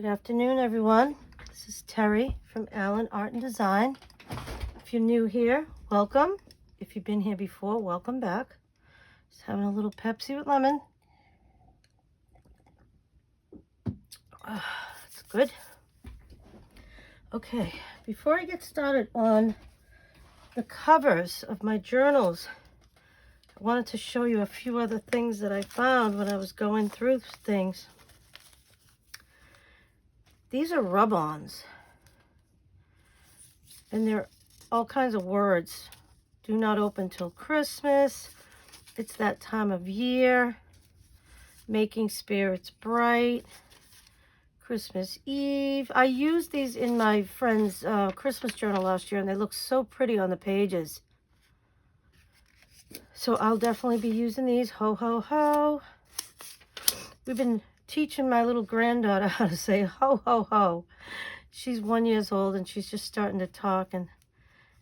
Good afternoon, everyone. This is Terry from Allen Art and Design. If you're new here, welcome. If you've been here before, welcome back. Just having a little Pepsi with lemon. That's good. Okay, before I get started on the covers of my journals, I wanted to show you a few other things that I found when I was going through things. These are rub-ons, and they're all kinds of words. Do not open till Christmas. It's that time of year. Making spirits bright. Christmas Eve. I used these in my friend's Christmas journal last year, and they look so pretty on the pages. So I'll definitely be using these. Ho, ho, ho. We've been teaching my little granddaughter how to say ho, ho, ho. She's 1 year old, and she's just starting to talk, and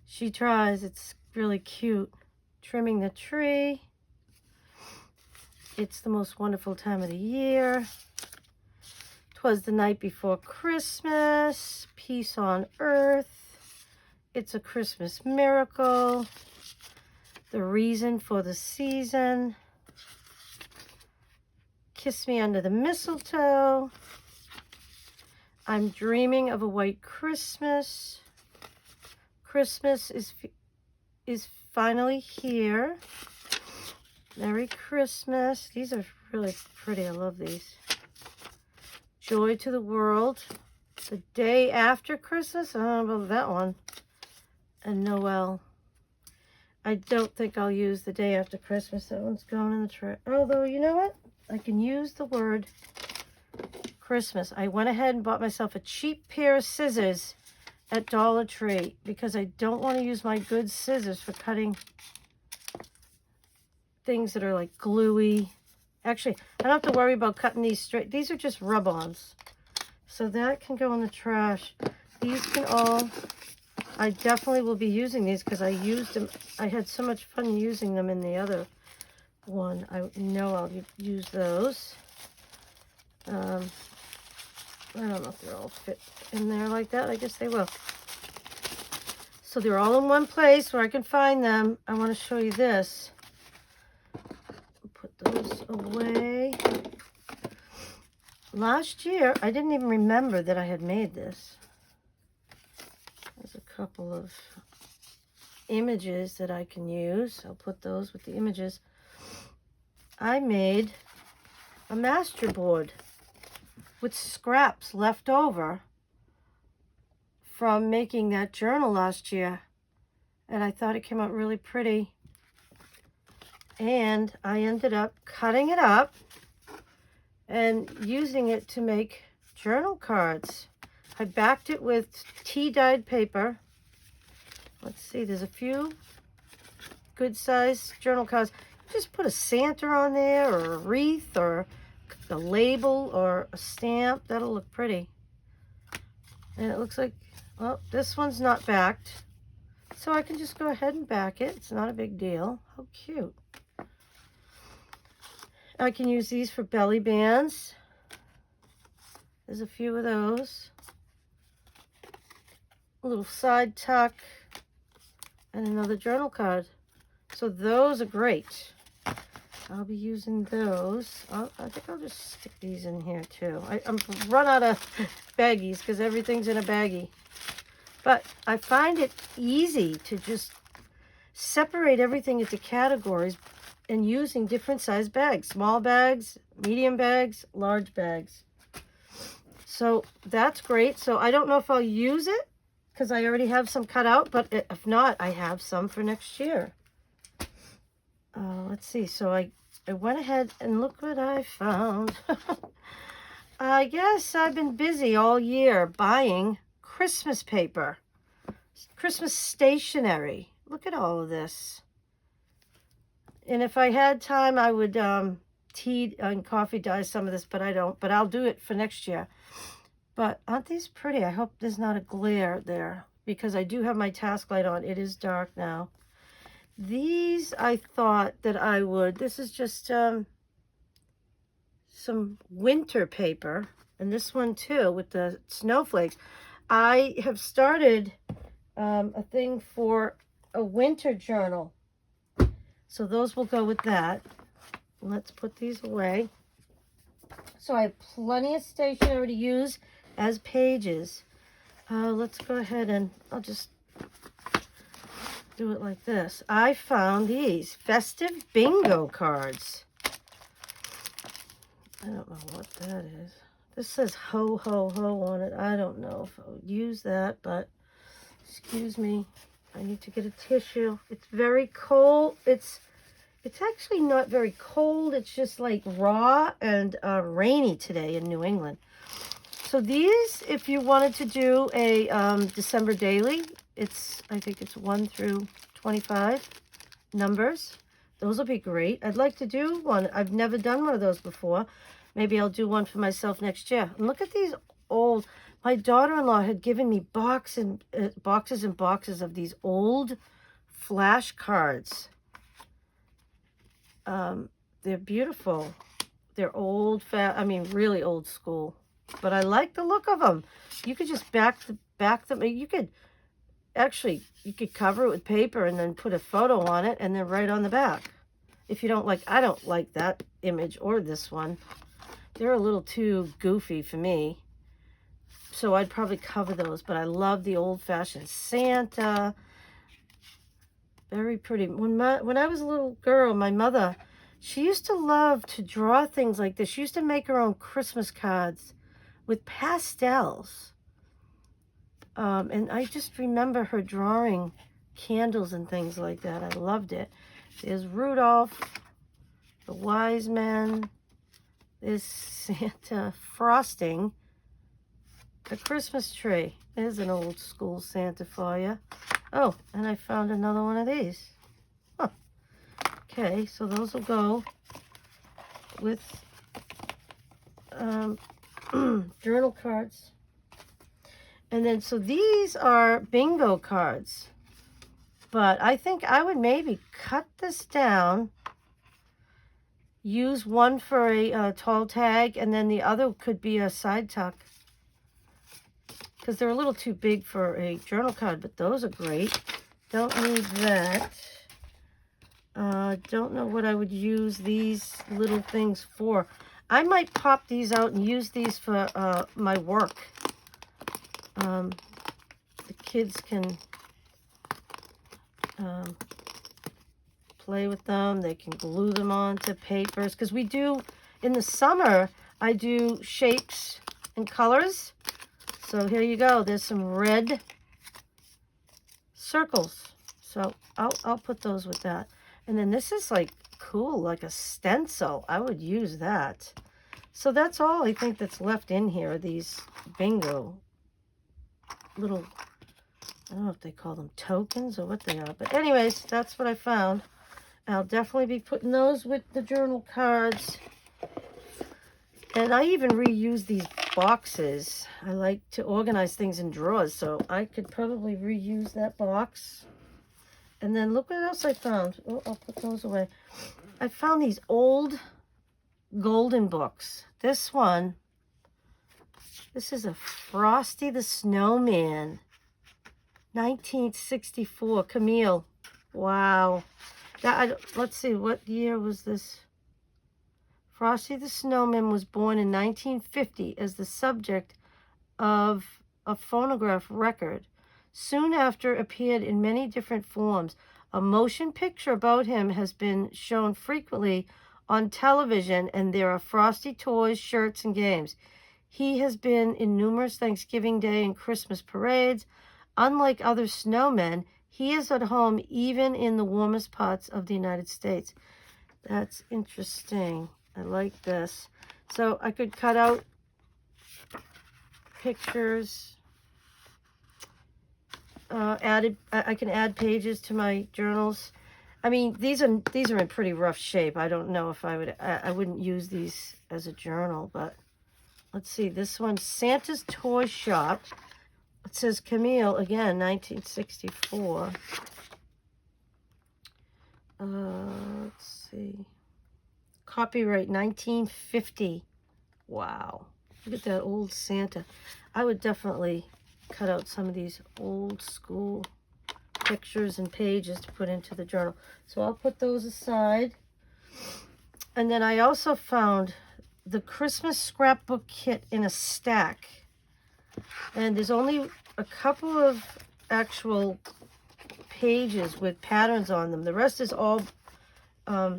she tries. It's really cute. Trimming the tree. It's the most wonderful time of the year. 'Twas the night before Christmas. Peace on earth. It's a Christmas miracle. The reason for the season. Kiss me under the mistletoe. I'm dreaming of a white Christmas. Christmas is finally here. Merry Christmas. These are really pretty. I love these. Joy to the world. The day after Christmas. I don't know about that one. And Noel. I don't think I'll use the day after Christmas. That one's going in the trash. Although, you know what? I can use the word Christmas. I went ahead and bought myself a cheap pair of scissors at Dollar Tree because I don't want to use my good scissors for cutting things that are like gluey. Actually, I don't have to worry about cutting these straight. These are just rub-ons. So that can go in the trash. These can all, I definitely will be using these because I used them. I had so much fun using them in the other one. I know I'll use those. I don't know if they'll all fit in there like that. I guess they will. So they're all in one place where I can find them. I want to show you this. Put those away. Last year, I didn't even remember that I had made this. There's a couple of images that I can use. I'll put those with the images. I made a master board with scraps left over from making that journal last year. And I thought it came out really pretty. And I ended up cutting it up and using it to make journal cards. I backed it with tea-dyed paper. Let's see, there's a few good-sized journal cards. Just put a Santa on there, or a wreath, or a label, or a stamp. That'll look pretty. And it looks like, well, this one's not backed. So I can just go ahead and back it. It's not a big deal. How cute. I can use these for belly bands. There's a few of those. A little side tuck. And another journal card. So those are great. I'll be using those. I think I'll just stick these in here too. I'm run out of baggies because everything's in a baggie. But I find it easy to just separate everything into categories and using different size bags. Small bags, medium bags, large bags. So that's great. So I don't know if I'll use it because I already have some cut out, but if not, I have some for next year. Let's see. So I went ahead and look what I found. I guess I've been busy all year buying Christmas paper, Christmas stationery. Look at all of this. And if I had time, I would tea and coffee dye some of this, but I don't. But I'll do it for next year. But aren't these pretty? I hope there's not a glare there because I do have my task light on. It is dark now. These I thought that I would. This is just some winter paper, and this one too with the snowflakes. I have started a thing for a winter journal. So those will go with that. Let's put these away. So I have plenty of stationery to use as pages. Let's go ahead and I'll just do it like this. I found these festive bingo cards. I don't know what that is. This says ho, ho, ho on it. I don't know if I would use that, but excuse me. I need to get a tissue. It's very cold. It's actually not very cold. It's just like raw and rainy today in New England. So these, if you wanted to do a December daily, I think it's 1 through 25 numbers. Those will be great. I'd like to do one. I've never done one of those before. Maybe I'll do one for myself next year. And look at these old. My daughter-in-law had given me boxes and boxes of these old flashcards. They're beautiful. They're old, really old school. But I like the look of them. You could just back them. You could cover it with paper and then put a photo on it and then write on the back. If you don't like, I don't like that image or this one. They're a little too goofy for me. So I'd probably cover those. But I love the old-fashioned Santa. Very pretty. When I was a little girl, my mother, she used to love to draw things like this. She used to make her own Christmas cards with pastels. And I just remember her drawing candles and things like that. I loved it. There's Rudolph, the Wise Men. There's Santa frosting a Christmas tree. There's an old school Santa for you. Oh, and I found another one of these. Huh. Okay, so those will go with journal cards. And then, so these are bingo cards. But I think I would maybe cut this down, use one for a tall tag, and then the other could be a side tuck. Because they're a little too big for a journal card, but those are great. Don't need that. Don't know what I would use these little things for. I might pop these out and use these for my work. The kids can play with them. They can glue them onto papers. Because we do, in the summer, I do shapes and colors. So here you go. There's some red circles. So I'll put those with that. And then this is like cool, like a stencil. I would use that. So that's all I think that's left in here. These bingo little, I don't know if they call them tokens or what they are. But anyways, that's what I found. I'll definitely be putting those with the journal cards. And I even reuse these boxes. I like to organize things in drawers, so I could probably reuse that box. And then look what else I found. Oh, I'll put those away. I found these old golden books. This one, this is a Frosty the Snowman. 1964, Camille. Wow. Let's see, what year was this? Frosty the Snowman was born in 1950 as the subject of a phonograph record. Soon after, appeared in many different forms. A motion picture about him has been shown frequently on television, and there are Frosty toys, shirts, and games. He has been in numerous Thanksgiving Day and Christmas parades. Unlike other snowmen, he is at home even in the warmest parts of the United States. That's interesting. I like this. So I could cut out pictures. I can add pages to my journals. I mean, these are in pretty rough shape. I don't know if I wouldn't use these as a journal, but let's see. This one, Santa's Toy Shop. It says Camille, again, 1964. Let's see. Copyright 1950. Wow. Look at that old Santa. I would definitely cut out some of these old school pictures and pages to put into the journal. So I'll put those aside. And then I also found the Christmas scrapbook kit in a stack. And there's only a couple of actual pages with patterns on them. The rest is all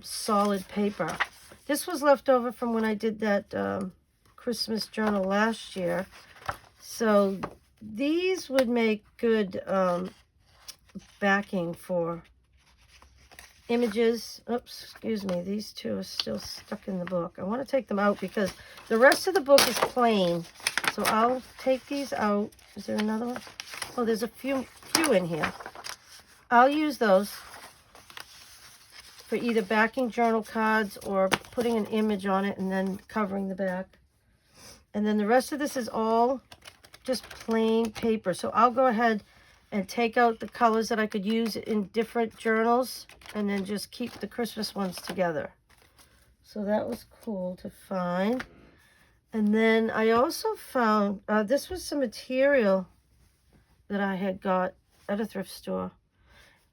solid paper. This was left over from when I did that Christmas journal last year. So these would make good backing for images. Oops, excuse me. These two are still stuck in the book. I want to take them out because the rest of the book is plain. So I'll take these out. Is there another one? Oh, there's a few in here. I'll use those for either backing journal cards or putting an image on it and then covering the back. And then the rest of this is all just plain paper. So I'll go ahead and take out the colors that I could use in different journals and then just keep the Christmas ones together. So that was cool to find. And then I also found, this was some material that I had got at a thrift store.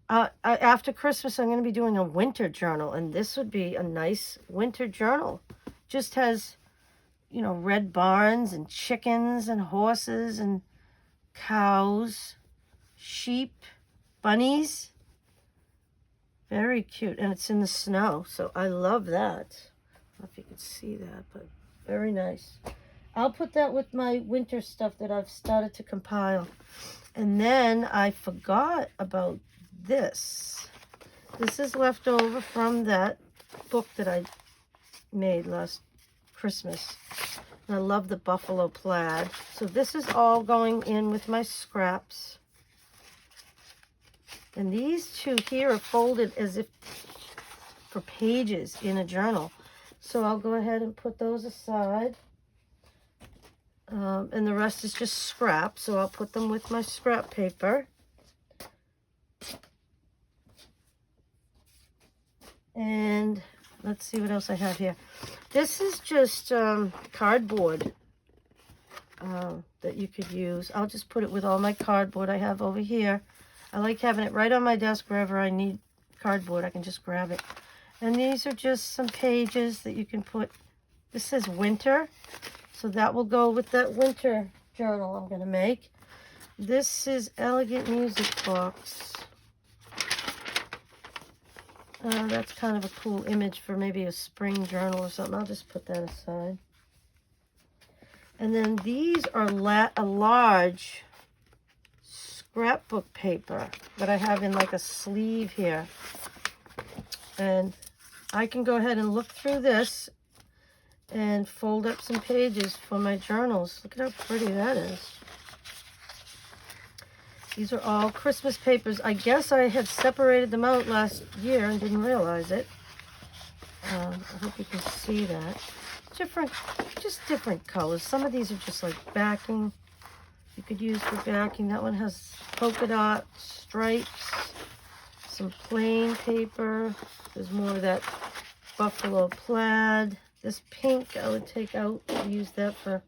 After Christmas, I'm going to be doing a winter journal, and this would be a nice winter journal. Just has, you know, red barns and chickens and horses and cows, sheep, bunnies. Very cute, and it's in the snow, so I love that. I don't know if you can see that, but very nice. I'll put that with my winter stuff that I've started to compile. And then I forgot about this. This is left over from that book that I made last Christmas. And I love the buffalo plaid. So this is all going in with my scraps. And these two here are folded as if for pages in a journal. So I'll go ahead and put those aside. And the rest is just scrap. So I'll put them with my scrap paper. And let's see what else I have here. This is just cardboard that you could use. I'll just put it with all my cardboard I have over here. I like having it right on my desk wherever I need cardboard. I can just grab it. And these are just some pages that you can put. This says winter, so that will go with that winter journal I'm going to make. This is Elegant Music Box. That's kind of a cool image for maybe a spring journal or something. I'll just put that aside. And then these are a large scrapbook paper that I have in like a sleeve here. And I can go ahead and look through this and fold up some pages for my journals. Look at how pretty that is. These are all Christmas papers. I guess I had separated them out last year and didn't realize it. I hope you can see that. Just different colors. Some of these are just like backing. You could use for backing. That one has polka dot stripes, some plain paper. There's more of that buffalo plaid. This pink I would take out and use that for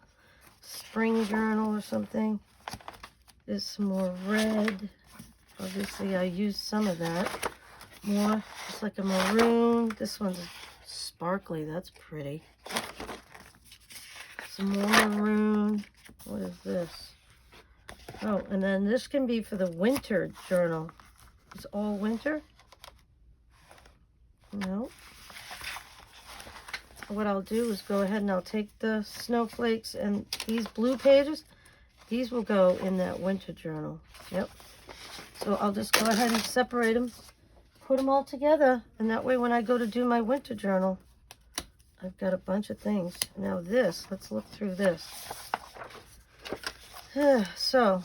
spring journal or something. There's some more red. Obviously I used some of that. More, just like a maroon. This one's sparkly. That's pretty. Some more maroon. What is this? Oh, and then this can be for the winter journal. It's all winter? No. What I'll do is go ahead and I'll take the snowflakes and these blue pages. These will go in that winter journal. Yep. So I'll just go ahead and separate them, put them all together, and that way when I go to do my winter journal, I've got a bunch of things. Now this, let's look through this. So,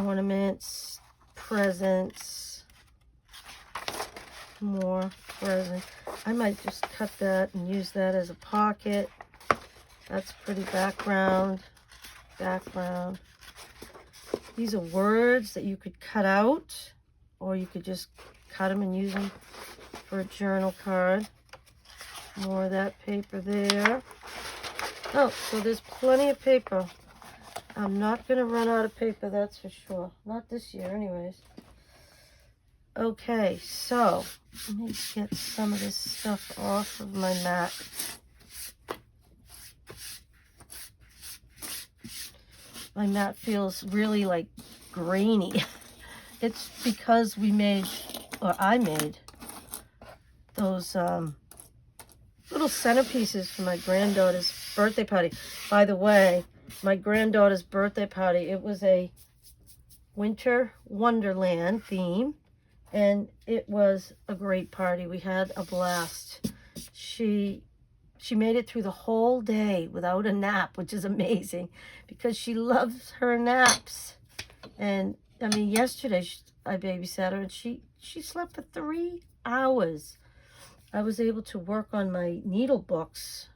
ornaments, presents, more presents. I might just cut that and use that as a pocket. That's pretty background. These are words that you could cut out, or you could just cut them and use them for a journal card. More of that paper there. Oh, so there's plenty of paper. I'm not going to run out of paper, that's for sure. Not this year, anyways. Okay, so let me get some of this stuff off of my mat. My mat feels really like grainy. It's because we made, or I made, those little centerpieces for my granddaughter's birthday party. By the way, my granddaughter's birthday party, it was a winter wonderland theme, and it was a great party. We had a blast. She made it through the whole day without a nap, which is amazing because she loves her naps. And I mean, yesterday I babysat her and she slept for 3 hours. I was able to work on my needle books,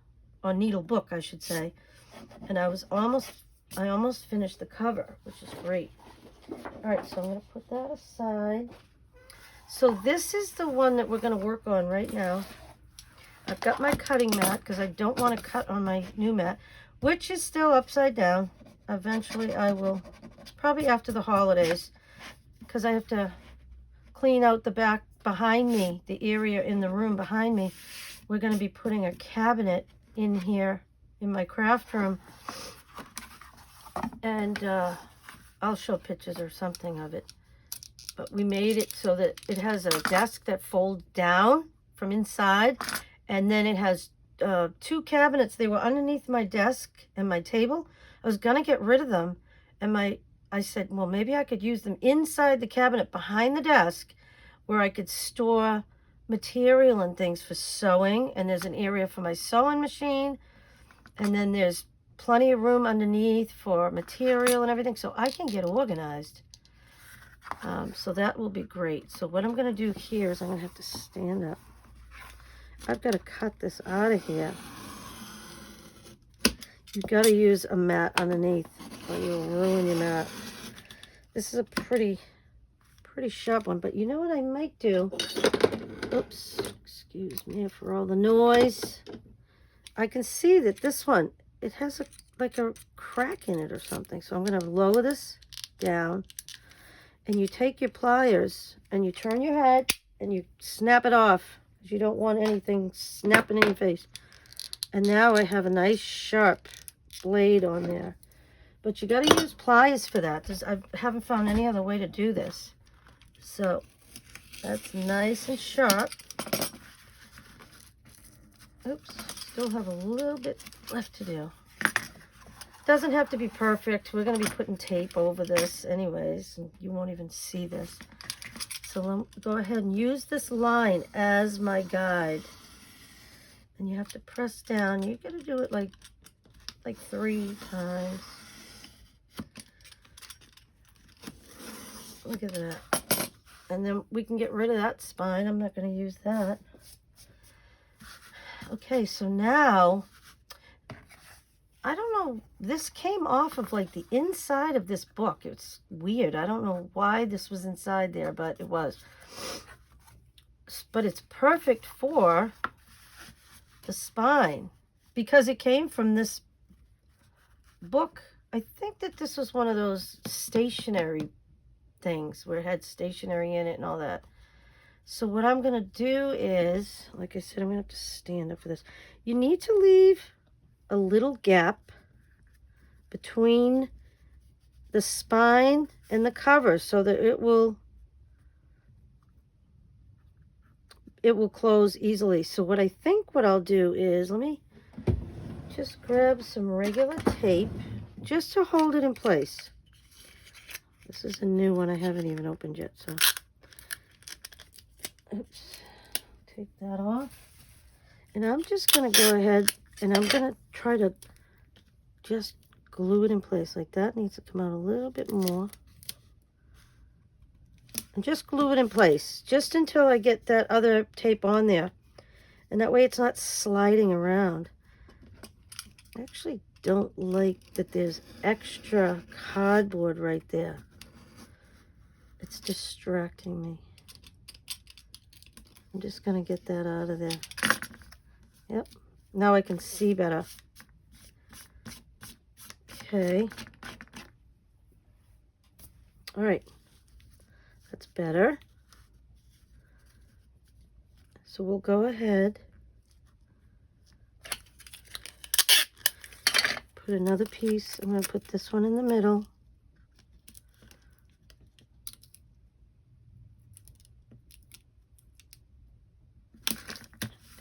or needle book, I should say. And I almost finished the cover, which is great. All right, so I'm going to put that aside. So this is the one that we're going to work on right now. I've got my cutting mat because I don't want to cut on my new mat, which is still upside down. Eventually I will, probably after the holidays, because I have to clean out the back behind me, the area in the room behind me. We're going to be putting a cabinet in here in my craft room, and I'll show pictures or something of it. But we made it so that it has a desk that folds down from inside, and then it has 2 cabinets. They were underneath my desk and my table. I was gonna get rid of them, and I said, well, maybe I could use them inside the cabinet behind the desk where I could store material and things for sewing, and there's an area for my sewing machine, and then there's plenty of room underneath for material and everything, so I can get organized. So that will be great. So what I'm going to do here is I'm going to have to stand up. I've got to cut this out of here. You've got to use a mat underneath or you'll ruin your mat. This is a pretty sharp one, but you know what I might do? Oops, excuse me for all the noise. I can see that this one, it has like a crack in it or something. So I'm going to lower this down, and you take your pliers and you turn your head and you snap it off because you don't want anything snapping in your face. And now I have a nice sharp blade on there. But you got to use pliers for that. I haven't found any other way to do this. So that's nice and sharp. Oops, still have a little bit left to do. Doesn't have to be perfect. We're going to be putting tape over this anyways, and you won't even see this. So let me go ahead and use this line as my guide. And you have to press down. You're going to do it like 3 times. Look at that. And then we can get rid of that spine. I'm not going to use that. Okay, so now, I don't know, this came off of like the inside of this book. It's weird. I don't know why this was inside there, but it was. But it's perfect for the spine because it came from this book. I think that this was one of those stationery things where it had stationery in it and all that. So what I'm going to do is, like I said, I'm going to have to stand up for this. You need to leave a little gap between the spine and the cover so that it will close easily. So what I think what I'll do is, let me just grab some regular tape just to hold it in place. This is a new one I haven't even opened yet, so oops, take that off. And I'm just going to go ahead and I'm going to try to just glue it in place like that. Needs to come out a little bit more. And just glue it in place just until I get that other tape on there. And that way it's not sliding around. I actually don't like that there's extra cardboard right there. It's distracting me. I'm just going to get that out of there. Yep. Now I can see better. Okay. All right. That's better. So we'll go ahead, put another piece. I'm going to put this one in the middle.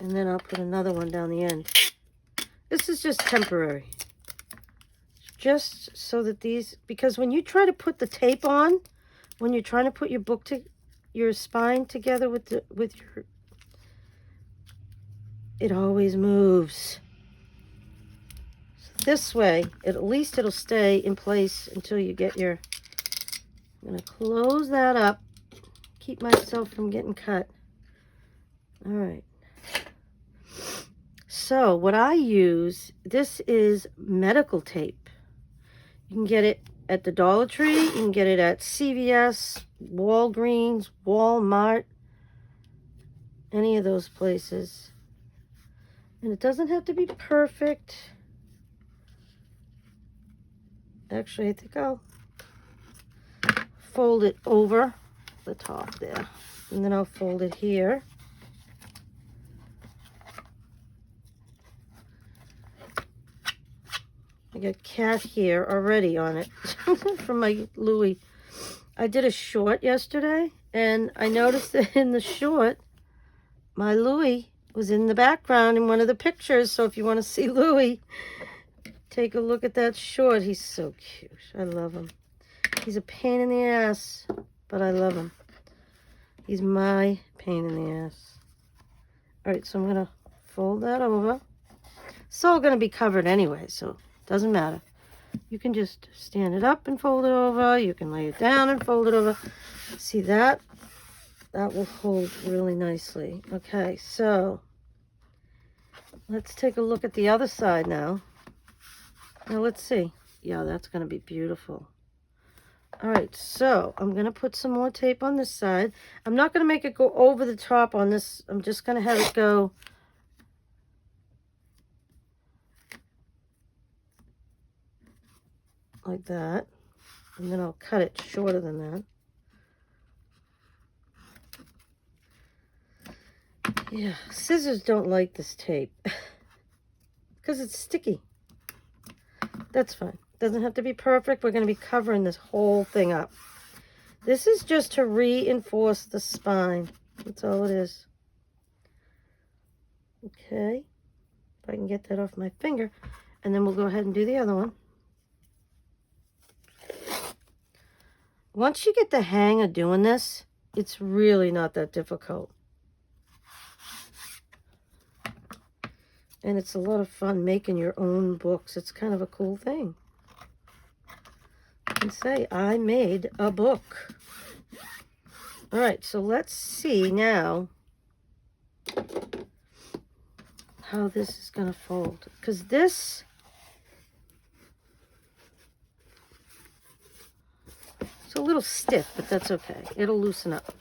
And then I'll put another one down the end. This is just temporary. Just so that these, because when you try to put the tape on, when you're trying to put your book to your spine together with your, it always moves. So this way, at least it'll stay in place until you get your, I'm going to close that up, keep myself from getting cut. All right. So what I use, this is medical tape. You can get it at the Dollar Tree. You can get it at CVS, Walgreens, Walmart, any of those places. And it doesn't have to be perfect. Actually, I think I'll fold it over the top there. And then I'll fold it here. I got cat hair already on it from my Louis. I did a short yesterday, and I noticed that in the short, my Louis was in the background in one of the pictures. So if you want to see Louis, take a look at that short. He's so cute. I love him. He's a pain in the ass, but I love him. He's my pain in the ass. All right, so I'm going to fold that over. It's all going to be covered anyway, so doesn't matter. You can just stand it up and fold it over. You can lay it down and fold it over. See that? That will hold really nicely. Okay, so let's take a look at the other side now. Now let's see. Yeah, that's going to be beautiful. All right, so I'm going to put some more tape on this side. I'm not going to make it go over the top on this. I'm just going to have it go like that, and then I'll cut it shorter than that. Yeah, scissors don't like this tape because it's sticky. That's fine. Doesn't have to be perfect. We're going to be covering this whole thing up. This is just to reinforce the spine. That's all it is. Okay, if I can get that off my finger, and then we'll go ahead and do the other one. Once you get the hang of doing this, it's really not that difficult. And it's a lot of fun making your own books. It's kind of a cool thing. You can say, I made a book. All right, so let's see now how this is going to fold. Because this, it's a little stiff, but that's okay. It'll loosen up.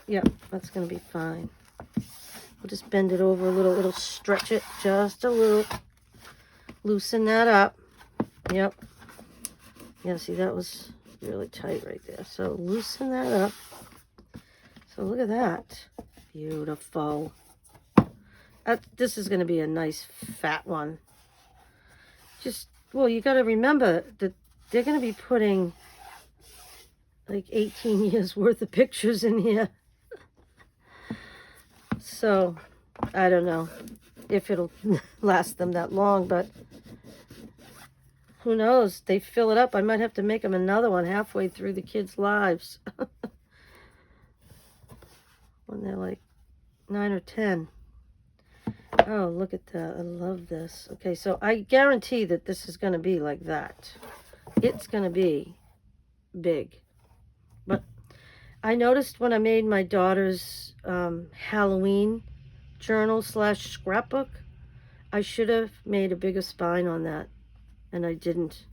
Yep, that's going to be fine. We'll just bend it over a little. It'll stretch it just a little. Loosen that up. Yep. Yeah, see, that was really tight right there. So loosen that up. So look at that. Beautiful. This is going to be a nice fat one. Just, well, you got to remember that they're going to be putting like 18 years worth of pictures in here. So, I don't know if it'll last them that long, but who knows? They fill it up. I might have to make them another one halfway through the kids' lives. When they're like 9 or 10. Oh, look at that. I love this. Okay, so I guarantee that this is going to be like that. It's going to be big. But I noticed when I made my daughter's Halloween journal / scrapbook, I should have made a bigger spine on that, and I didn't.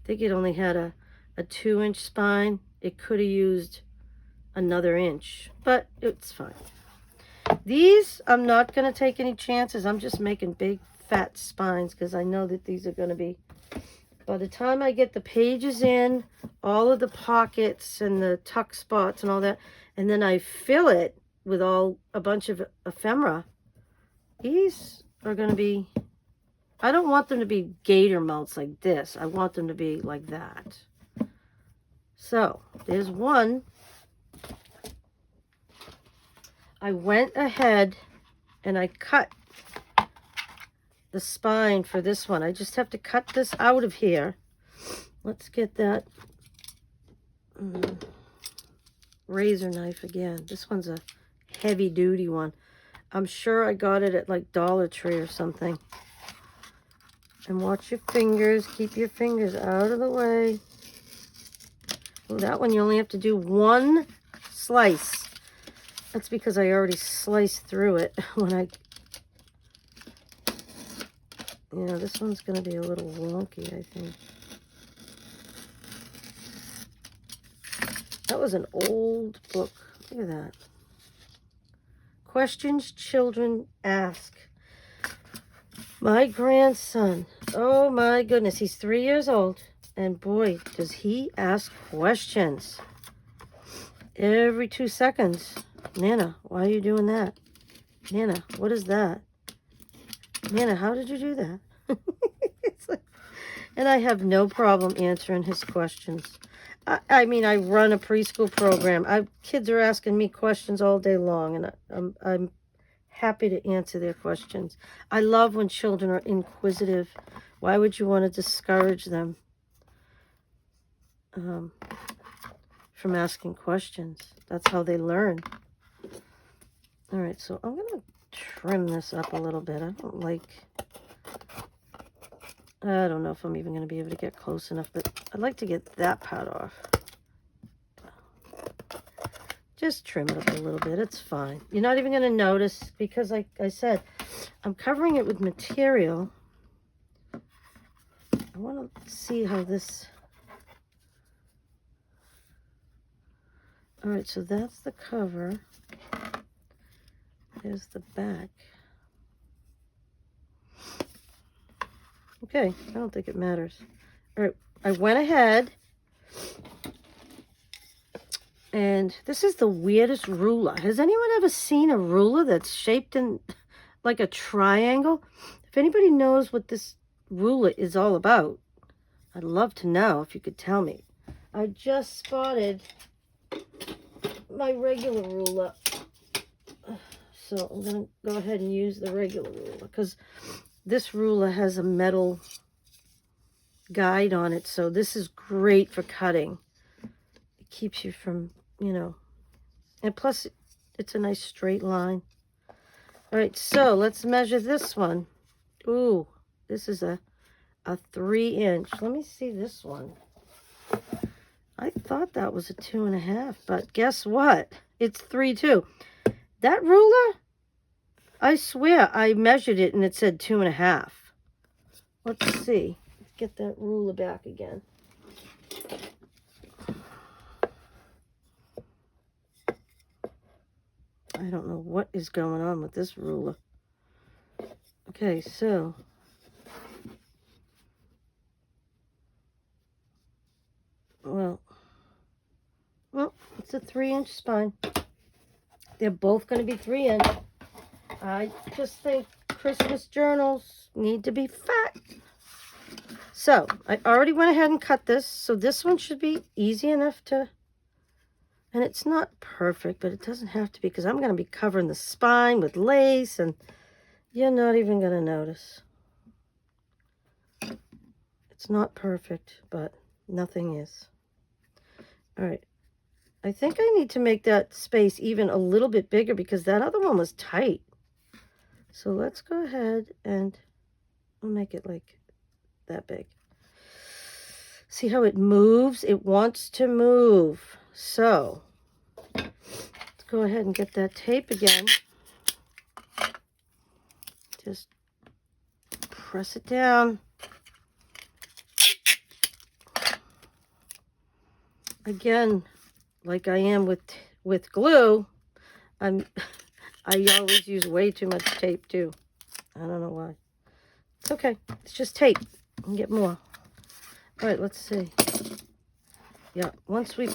I think it only had a 2-inch spine. It could have used another inch, but it's fine. These, I'm not going to take any chances. I'm just making big fat spines because I know that these are going to be, by the time I get the pages in, all of the pockets and the tuck spots and all that, and then I fill it with a bunch of ephemera, these are going to be, I don't want them to be gator mounts like this. I want them to be like that. So, there's one. I went ahead and I cut the spine for this one. I just have to cut this out of here. Let's get that razor knife again. This one's a heavy duty one. I'm sure I got it at like Dollar Tree or something. And watch your fingers. Keep your fingers out of the way. Oh, that one you only have to do one slice. That's because I already sliced through it when I... Yeah, this one's going to be a little wonky, I think. That was an old book. Look at that. Questions children ask. My grandson, oh my goodness, he's 3 years old. And boy, does he ask questions. Every 2 seconds. Nana, why are you doing that? Nana, what is that? Nana, how did you do that? It's like, and I have no problem answering his questions. I mean, I run a preschool program. Kids are asking me questions all day long, and I'm happy to answer their questions. I love when children are inquisitive. Why would you want to discourage them from asking questions? That's how they learn. All right, so I'm going to trim this up a little bit. I don't know if I'm even going to be able to get close enough, but I'd like to get that part off. Just trim it up a little bit. It's fine. You're not even going to notice because, like I said, I'm covering it with material. I want to see how this... All right, so that's the cover. There's the back. Okay, I don't think it matters. All right, I went ahead, and this is the weirdest ruler. Has anyone ever seen a ruler that's shaped in like a triangle? If anybody knows what this ruler is all about, I'd love to know if you could tell me. I just spotted my regular ruler. So I'm going to go ahead and use the regular ruler because this ruler has a metal guide on it. So this is great for cutting. It keeps you from, you know, and plus it's a nice straight line. All right, so let's measure this one. Ooh, this is a 3-inch. Let me see this one. I thought that was a 2.5, but guess what? It's 3 too. That ruler, I swear I measured it and it said 2.5. Let's see. Let's get that ruler back again. I don't know what is going on with this ruler. Okay, so well, it's a 3-inch spine. They're both going to be 3-inch. I just think Christmas journals need to be fat. So I already went ahead and cut this. So this one should be easy enough to, and it's not perfect, but it doesn't have to be because I'm going to be covering the spine with lace and you're not even going to notice. It's not perfect, but nothing is. All right. I think I need to make that space even a little bit bigger because that other one was tight. So let's go ahead and we'll make it like that big. See how it moves? It wants to move. So let's go ahead and get that tape again. Just press it down. Again, like I am with glue, I'm I always use way too much tape too. I don't know why. It's okay. It's just tape. I can get more. All right, let's see. Yeah, once we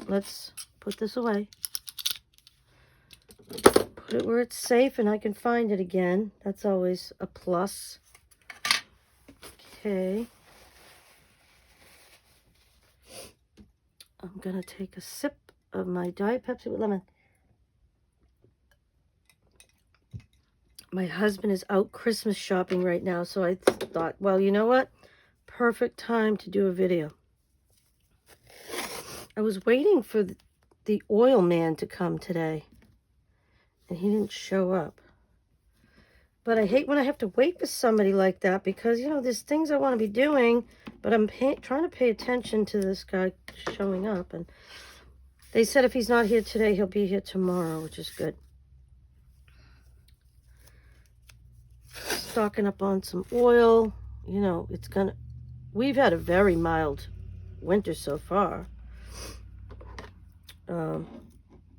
let's put this away. Put it where it's safe and I can find it again. That's always a plus. Okay. I'm going to take a sip of my Diet Pepsi with lemon. My husband is out Christmas shopping right now, so I thought, well, you know what? Perfect time to do a video. I was waiting for the oil man to come today, and he didn't show up. But I hate when I have to wait for somebody like that because, you know, there's things I want to be doing, but I'm trying to pay attention to this guy showing up. And they said if he's not here today, he'll be here tomorrow, which is good. Stocking up on some oil. You know, we've had a very mild winter so far.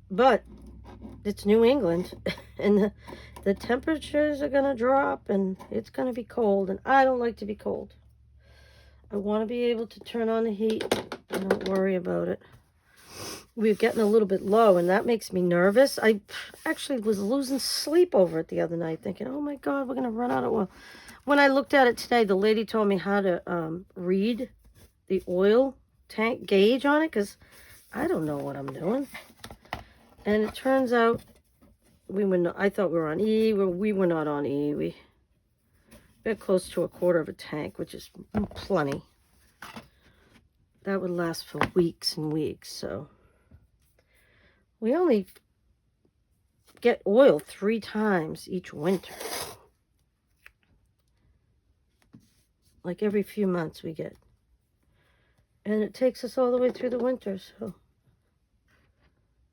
But it's New England, and the temperatures are going to drop, and it's going to be cold, and I don't like to be cold. I want to be able to turn on the heat and don't worry about it. We're getting a little bit low, and that makes me nervous. I actually was losing sleep over it the other night, thinking, oh my God, we're going to run out of oil. When I looked at it today, the lady told me how to read the oil tank gauge on it, because I don't know what I'm doing. And it turns out I thought we were on E. We were not on E. We got close to a quarter of a tank, which is plenty. That would last for weeks and weeks. So we only get oil 3 times each winter. Like every few months we get. And it takes us all the way through the winter, so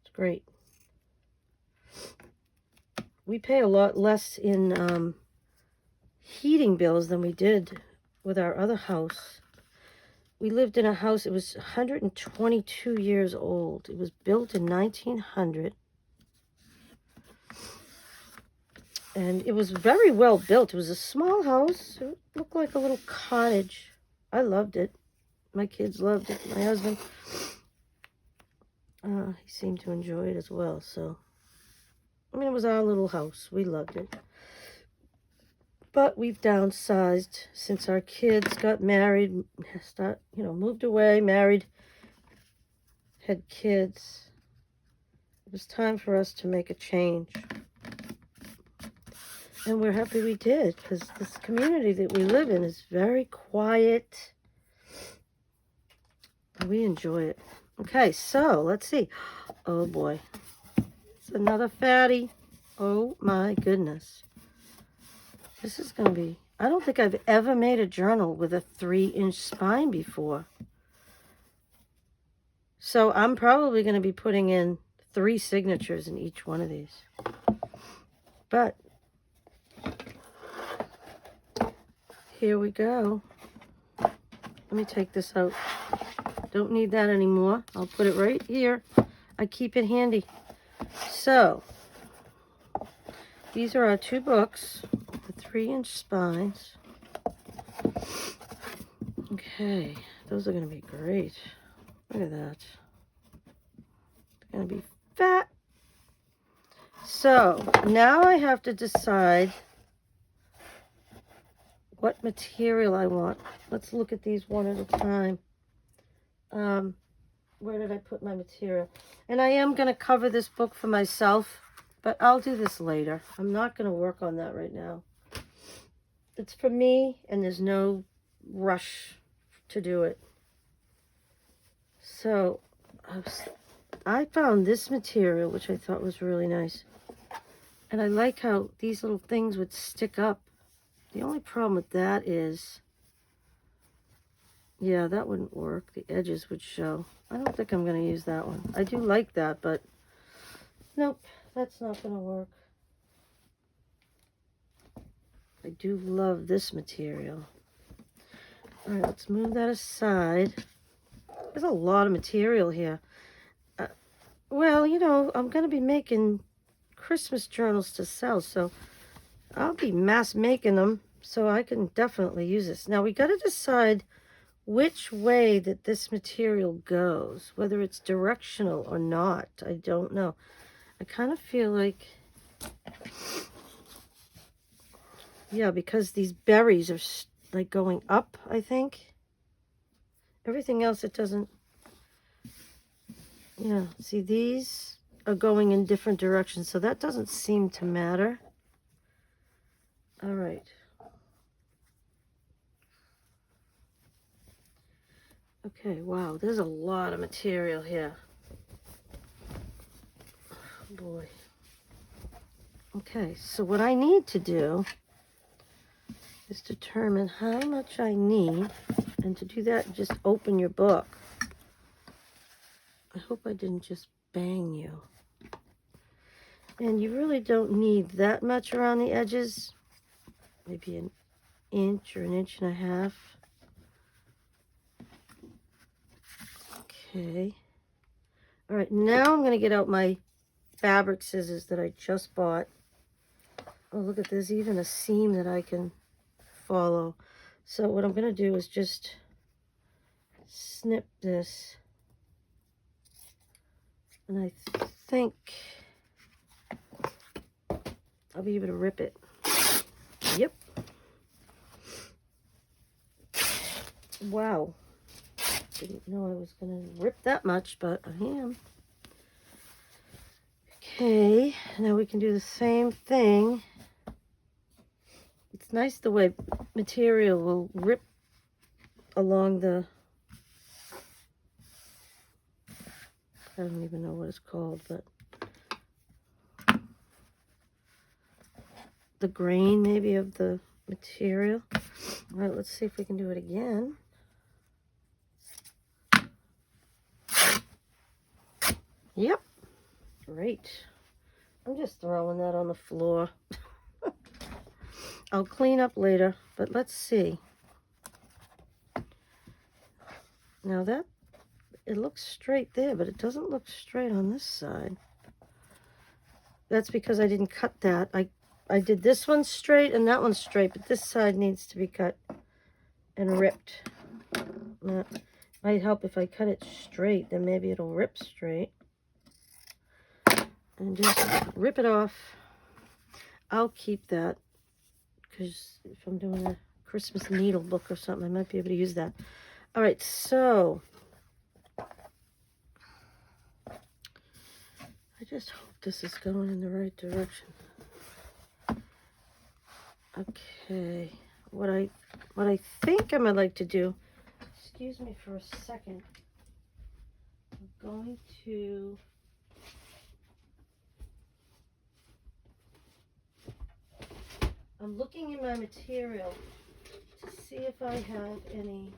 it's great. We pay a lot less in heating bills than we did with our other house. We lived in a house, it was 122 years old. It was built in 1900. And it was very well built. It was a small house. It looked like a little cottage. I loved it. My kids loved it. My husband, he seemed to enjoy it as well, so. I mean, it was our little house. We loved it. But we've downsized since our kids got married, moved away, married, had kids. It was time for us to make a change. And we're happy we did, because this community that we live in is very quiet. And we enjoy it. Okay, so let's see. Oh boy. It's another fatty. Oh my goodness. This is going to be, I don't think I've ever made a journal with a 3-inch spine before. So I'm probably going to be putting in 3 signatures in each one of these. But here we go. Let me take this out. Don't need that anymore. I'll put it right here. I keep it handy. So, these are our 2 books, the 3-inch spines. Okay, those are going to be great. Look at that. It's going to be fat. So, now I have to decide what material I want. Let's look at these one at a time. Where did I put my material? And I am going to cover this book for myself, but I'll do this later. I'm not going to work on that right now. It's for me, and there's no rush to do it. So, I found this material, which I thought was really nice. And I like how these little things would stick up. The only problem with that is, yeah, that wouldn't work. The edges would show. I don't think I'm going to use that one. I do like that, but nope, that's not going to work. I do love this material. All right, let's move that aside. There's a lot of material here. Well, you know, I'm going to be making Christmas journals to sell, so I'll be mass making them, so I can definitely use this. Now we got to decide which way that this material goes, whether it's directional or not. I don't know. I kind of feel like, yeah, because these berries are like going up, I think. Everything else, it doesn't, yeah, see, these are going in different directions, so that doesn't seem to matter. All right. Okay, wow, there's a lot of material here. Oh, boy. Okay, so what I need to do is determine how much I need, and to do that, just open your book. I hope I didn't just bang you. And you really don't need that much around the edges, maybe an inch or an inch and a half. Okay. All right, now I'm going to get out my fabric scissors that I just bought. Oh, look at, there's even a seam that I can follow. So what I'm going to do is just snip this. And I think I'll be able to rip it. Yep. Wow. Didn't know I was going to rip that much, but I am. Okay, now we can do the same thing. It's nice the way material will rip along the, I don't even know what it's called, but the grain maybe of the material. All right, let's see if we can do it again. Yep, great. I'm just throwing that on the floor. I'll clean up later, but let's see. Now that, it looks straight there, but it doesn't look straight on this side. That's because I didn't cut that. I did this one straight and that one straight, but this side needs to be cut and ripped. That might help if I cut it straight, then maybe it'll rip straight. And just rip it off. I'll keep that, because if I'm doing a Christmas needle book or something, I might be able to use that. All right, so I just hope this is going in the right direction. Okay, what I think I might like to do, excuse me for a second, I'm going to I'm looking in my material to see if I have any,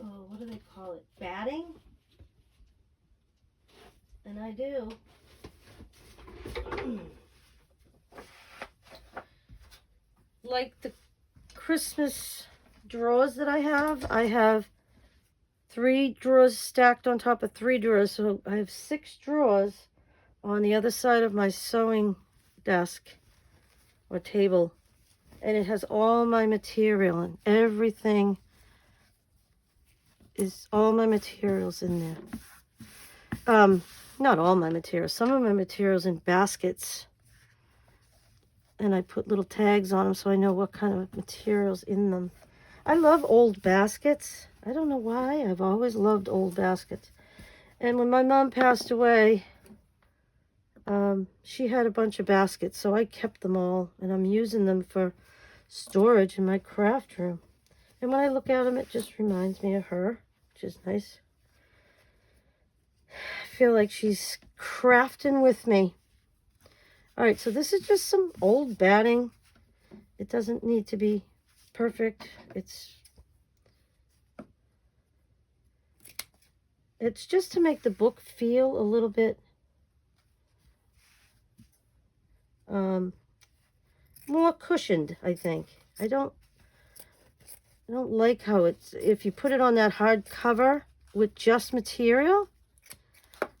oh, what do they call it, batting? And I do. Like the Christmas drawers that I have 3 drawers stacked on top of 3 drawers, so I have 6 drawers on the other side of my sewing desk or table, and it has all my material, and everything is, all my materials in there. Not all my materials, some of my materials in baskets, and I put little tags on them so I know what kind of materials in them. I love old baskets. I don't know why, I've always loved old baskets. And when my mom passed away, she had a bunch of baskets, so I kept them all, and I'm using them for storage in my craft room. And when I look at them, it just reminds me of her, which is nice. I feel like she's crafting with me. All right, so this is just some old batting. It doesn't need to be perfect. It's just to make the book feel a little bit more cushioned, I think. I don't like how it's, if you put it on that hard cover with just material,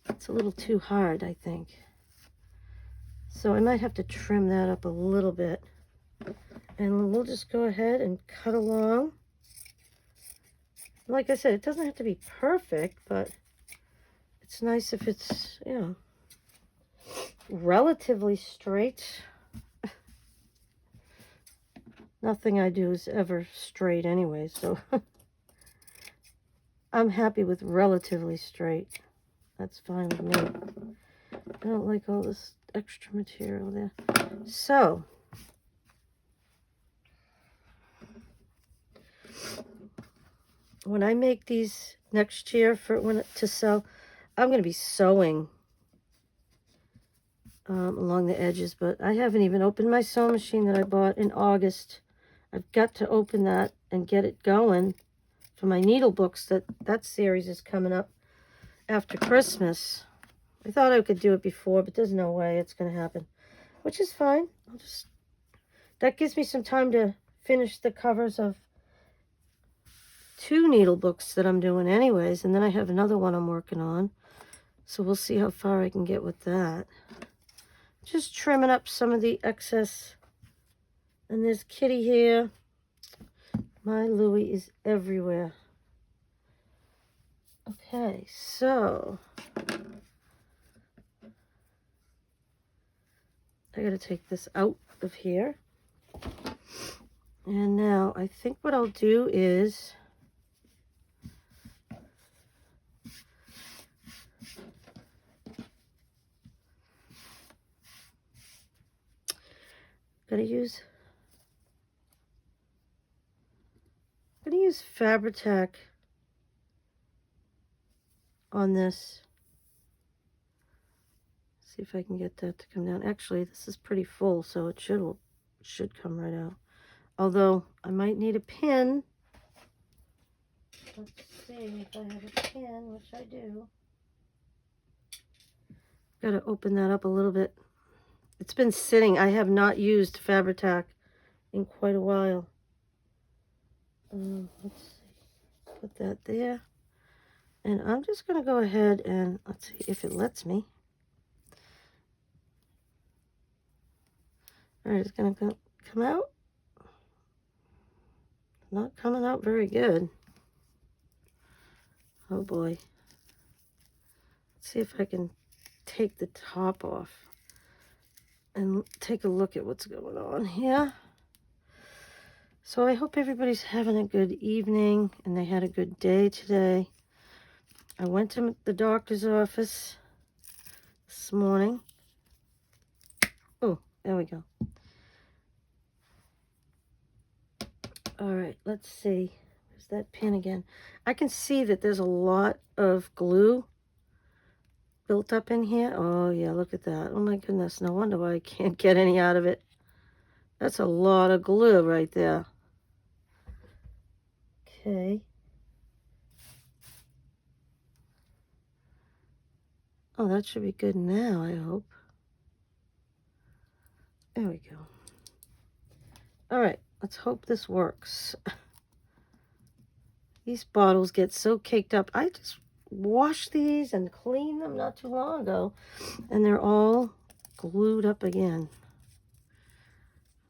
it's a little too hard, I think. So I might have to trim that up a little bit. And we'll just go ahead and cut along. Like I said, it doesn't have to be perfect, but it's nice if it's, you know, relatively straight. Nothing I do is ever straight anyway, so I'm happy with relatively straight. That's fine with me. I don't like all this extra material there. So, when I make these next year to sell, I'm going to be sewing along the edges, but I haven't even opened my sewing machine that I bought in August. I've got to open that and get it going for my needle books. That series is coming up after Christmas. I thought I could do it before, but there's no way it's going to happen, which is fine. That gives me some time to finish the covers of 2 needle books that I'm doing anyways, and then I have another one I'm working on. So we'll see how far I can get with that. Just trimming up some of the excess. And there's Kitty here. My Louie is everywhere. Okay, so I gotta take this out of here. And now I think what I'll do is I'm gonna use Fabri-Tac on this. See if I can get that to come down. Actually, this is pretty full, so it should come right out. Although I might need a pin. Let's see if I have a pin, which I do. Gotta open that up a little bit. It's been sitting. I have not used Fabri-Tac in quite a while. Let's see. Put that there. And I'm just going to go ahead and let's see if it lets me. All right, it's going to come out. Not coming out very good. Oh boy. Let's see if I can take the top off and take a look at what's going on here. So I hope everybody's having a good evening and they had a good day today. I went to the doctor's office this morning. Oh, there we go. All right, let's see. Where's that pin again? I can see that there's a lot of glue built up in here. Oh, yeah, look at that. Oh, my goodness. No wonder why I can't get any out of it. That's a lot of glue right there. Okay. Oh, that should be good now, I hope. There we go. All right, let's hope this works. These bottles get so caked up. I just washed these and cleaned them not too long ago, and they're all glued up again.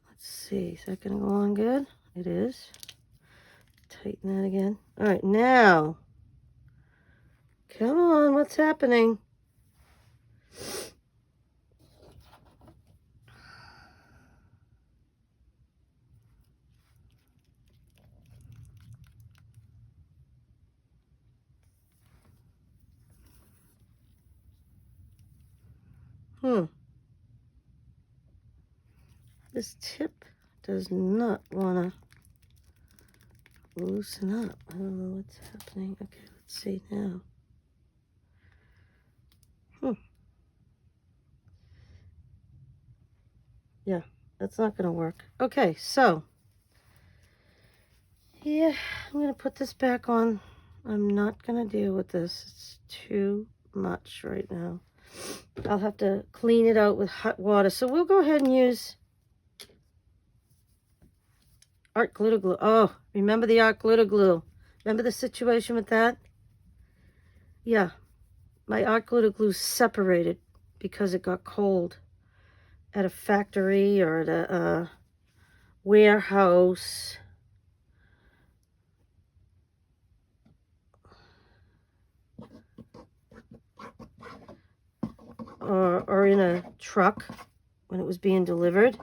Let's see, is that gonna go on good? It is. Tighten that again. All right, now, come on, what's happening? This tip does not want to loosen up. I don't know what's happening. Okay, let's see now. Yeah, that's not going to work. Okay, so, yeah, I'm going to put this back on. I'm not going to deal with this. It's too much right now. I'll have to clean it out with hot water. So we'll go ahead and use Art Glitter Glue. Oh, remember the Art Glitter Glue? Remember the situation with that? Yeah, my Art Glitter Glue separated because it got cold. at a factory or at a warehouse. Or in a truck when it was being delivered.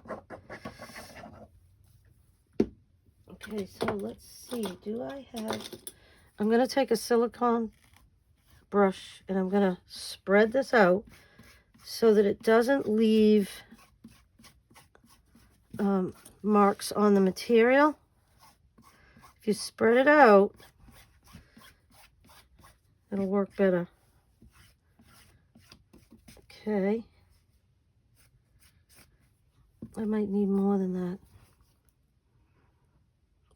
Okay, so let's see. I'm going to take a silicone brush and I'm going to spread this out so that it doesn't leave marks on the material. If you spread it out, it'll work better. Okay. I might need more than that.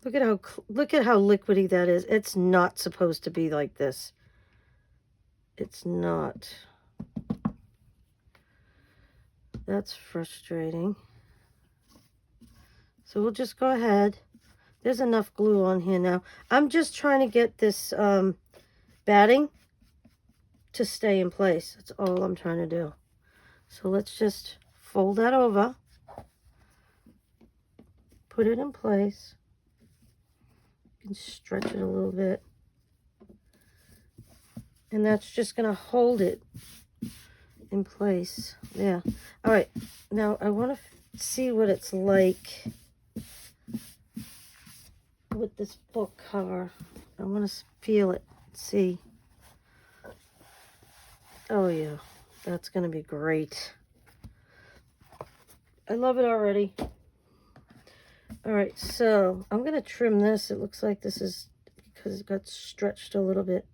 Look at how liquidy that is. It's not supposed to be like this. It's not. That's frustrating. So we'll just go ahead. There's enough glue on here now. I'm just trying to get this batting to stay in place. That's all I'm trying to do. So let's just fold that over. Put it in place. You can stretch it a little bit. And that's just going to hold it in place. Yeah. All right. Now I want to see what it's like with this book cover. I want to feel it. See. Oh yeah. That's going to be great. I love it already. All right. So I'm going to trim this. It looks like this is because it got stretched a little bit.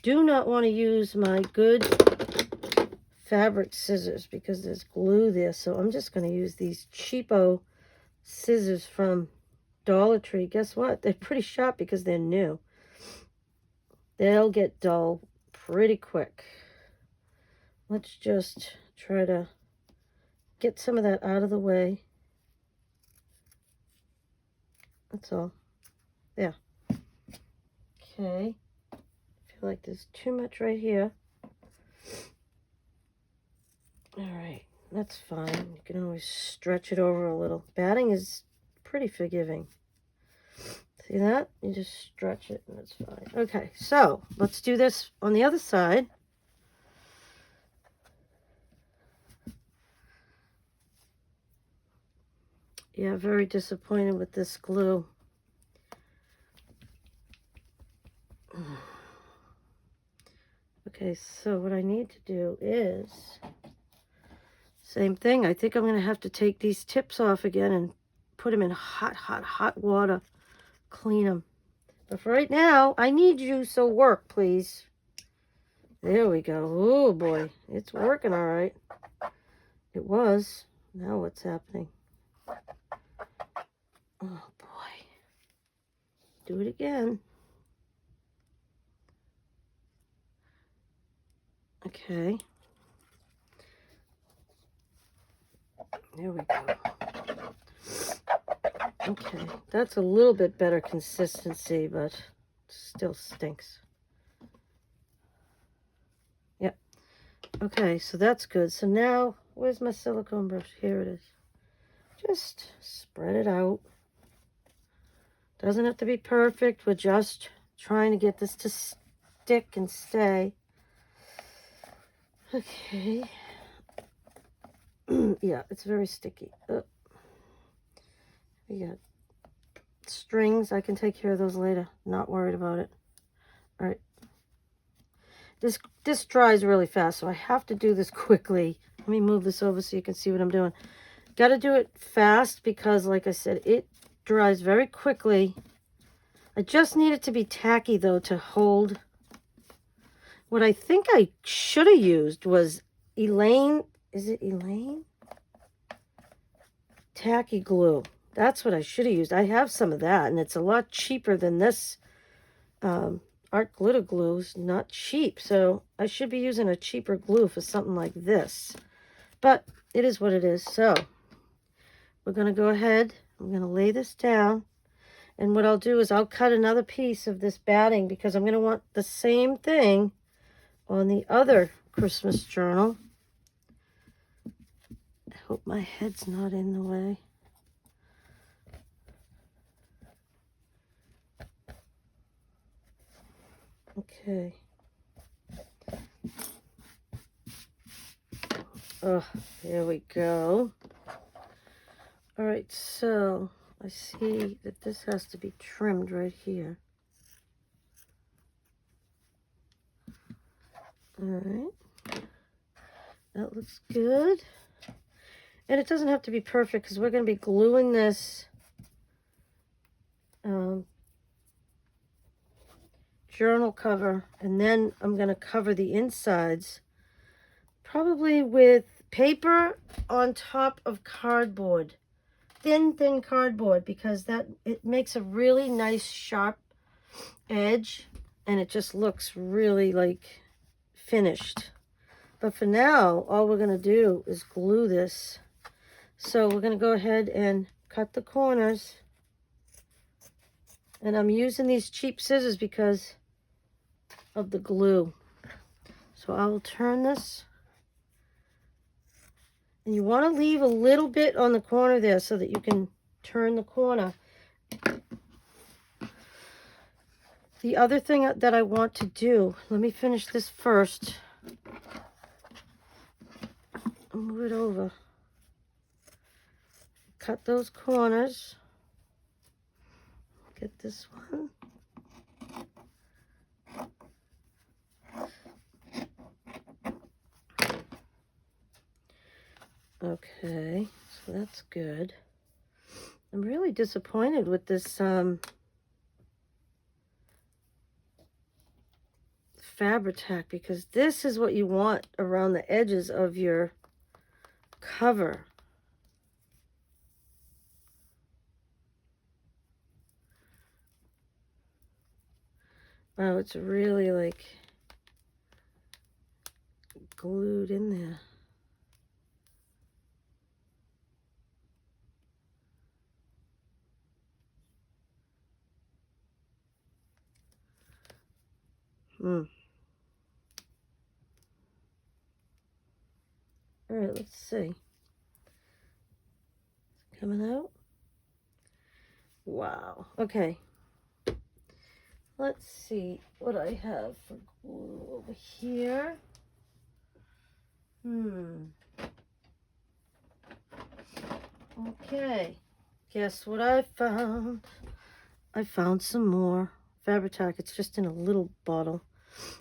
Do not want to use my good fabric scissors because there's glue there. So I'm just going to use these cheapo scissors from Dollar Tree. Guess what? They're pretty sharp because they're new. They'll get dull pretty quick. Let's just try to get some of that out of the way. That's all. There. Okay. I feel like there's too much right here. All right, that's fine. You can always stretch it over a little. Batting is pretty forgiving. See that? You just stretch it and it's fine. Okay, so let's do this on the other side. Yeah, very disappointed with this glue. Okay, so what I need to do is same thing. I think I'm going to have to take these tips off again and put them in hot water. Clean them. But for right now, I need you, so work, please. There we go. Oh, boy. It's working all right. It was. Now what's happening? Oh, boy. Do it again. Okay. There we go. Okay, that's a little bit better consistency, but still stinks. Yep. Okay, so that's good. So now, where's my silicone brush? Here it is. Just spread it out. Doesn't have to be perfect. We're just trying to get this to stick and stay. Okay. Yeah, it's very sticky. We got strings. I can take care of those later. Not worried about it. All right. This dries really fast, so I have to do this quickly. Let me move this over so you can see what I'm doing. Got to do it fast because, like I said, it dries very quickly. I just need it to be tacky, though, to hold. What I think I should have used was Elaine. Is it Elaine? Tacky glue. That's what I should have used. I have some of that, and it's a lot cheaper than this. Art glitter glue is not cheap, so I should be using a cheaper glue for something like this. But it is what it is. So we're going to go ahead. I'm going to lay this down. And what I'll do is I'll cut another piece of this batting because I'm going to want the same thing on the other Christmas journal. Hope my head's not in the way. Okay. Oh, there we go. All right, so I see that this has to be trimmed right here. All right. That looks good. And it doesn't have to be perfect because we're going to be gluing this journal cover, and then I'm going to cover the insides probably with paper on top of cardboard, thin cardboard, because that it makes a really nice sharp edge and it just looks really like finished. But for now, all we're going to do is glue this. So we're going to go ahead and cut the corners, and I'm using these cheap scissors because of the glue. So I will turn this, and you want to leave a little bit on the corner there so that you can turn the corner. The other thing that I want to do, let me finish this first. Move it over. Cut those corners. Get this one. Okay, so that's good. I'm really disappointed with this Fabri-Tac, because this is what you want around the edges of your cover. Oh, it's really like glued in there. All right, let's see. It's coming out. Wow. Okay. Let's see what I have for glue over here. Okay. Guess what I found? I found some more Fabri-Tac. It's just in a little bottle.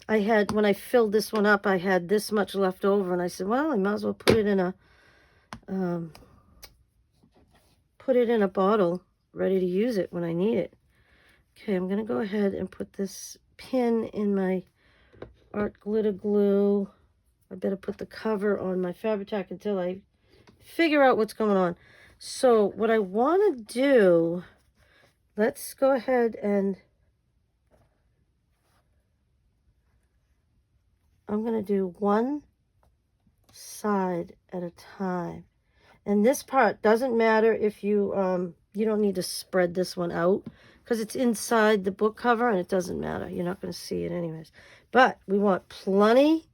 I had, when I filled this one up, I had this much left over, and I said, well, I might as well put it in a bottle, ready to use it when I need it. Okay, I'm gonna go ahead and put this pin in my art glitter glue. I better put the cover on my Fabri-Tac until I figure out what's going on. So what I want to do, let's go ahead and I'm going to do one side at a time. And this part doesn't matter if you, you don't need to spread this one out because it's inside the book cover and it doesn't matter. You're not going to see it anyways. But we want plenty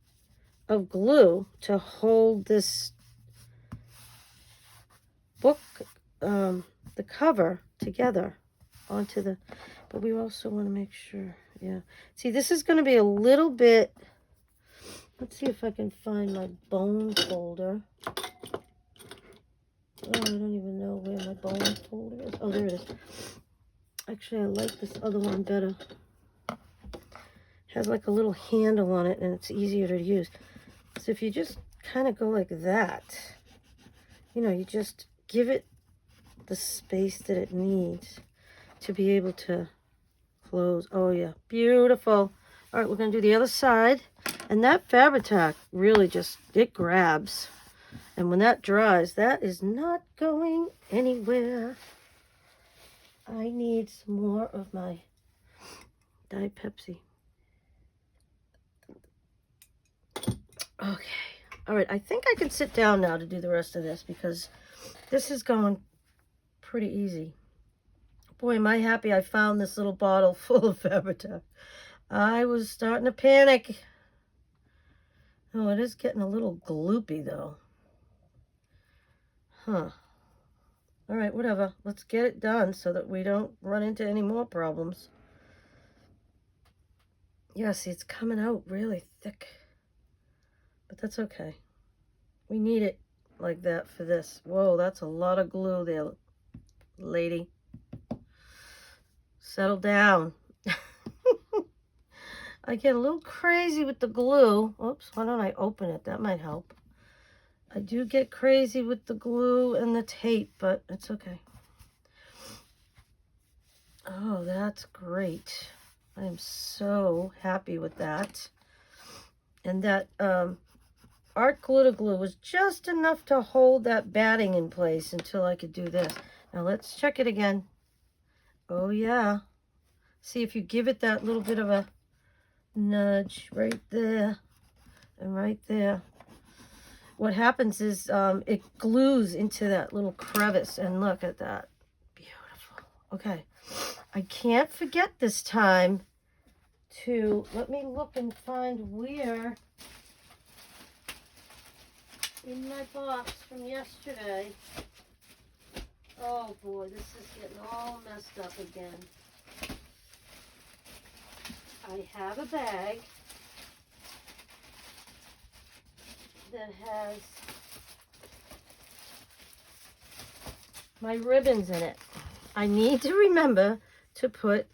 of glue to hold this book, the cover together onto the, but we also want to make sure, yeah. See, this is going to be a little bit, let's see if I can find my bone folder. Oh, I don't even know where my bone folder is. Oh, there it is. Actually, I like this other one better. It has like a little handle on it and it's easier to use. So if you just kind of go like that, you know, you just give it the space that it needs to be able to close. Oh yeah, beautiful. All right, we're gonna do the other side, and that Fabri-Tac really just, it grabs, and when that dries, that is not going anywhere. I need some more of my Diet Pepsi. Okay, all right, I think I can sit down now to do the rest of this because this is going pretty easy. Boy, am I happy I found this little bottle full of Fabri-Tac. I was starting to panic. Oh, it is getting a little gloopy, though. Huh. All right, whatever. Let's get it done so that we don't run into any more problems. Yeah, see, it's coming out really thick. But that's okay. We need it like that for this. Whoa, that's a lot of glue there, lady. Settle down. I get a little crazy with the glue. Oops, why don't I open it? That might help. I do get crazy with the glue and the tape, but it's okay. Oh, that's great. I am so happy with that. And that art glitter glue was just enough to hold that batting in place until I could do this. Now let's check it again. Oh yeah. See, if you give it that little bit of a nudge right there and right there, what happens is it glues into that little crevice, and look at that. Beautiful. Okay. I can't forget this time to, let me look and find where in my box from yesterday. Oh boy, this is getting all messed up again. I have a bag that has my ribbons in it. I need to remember to put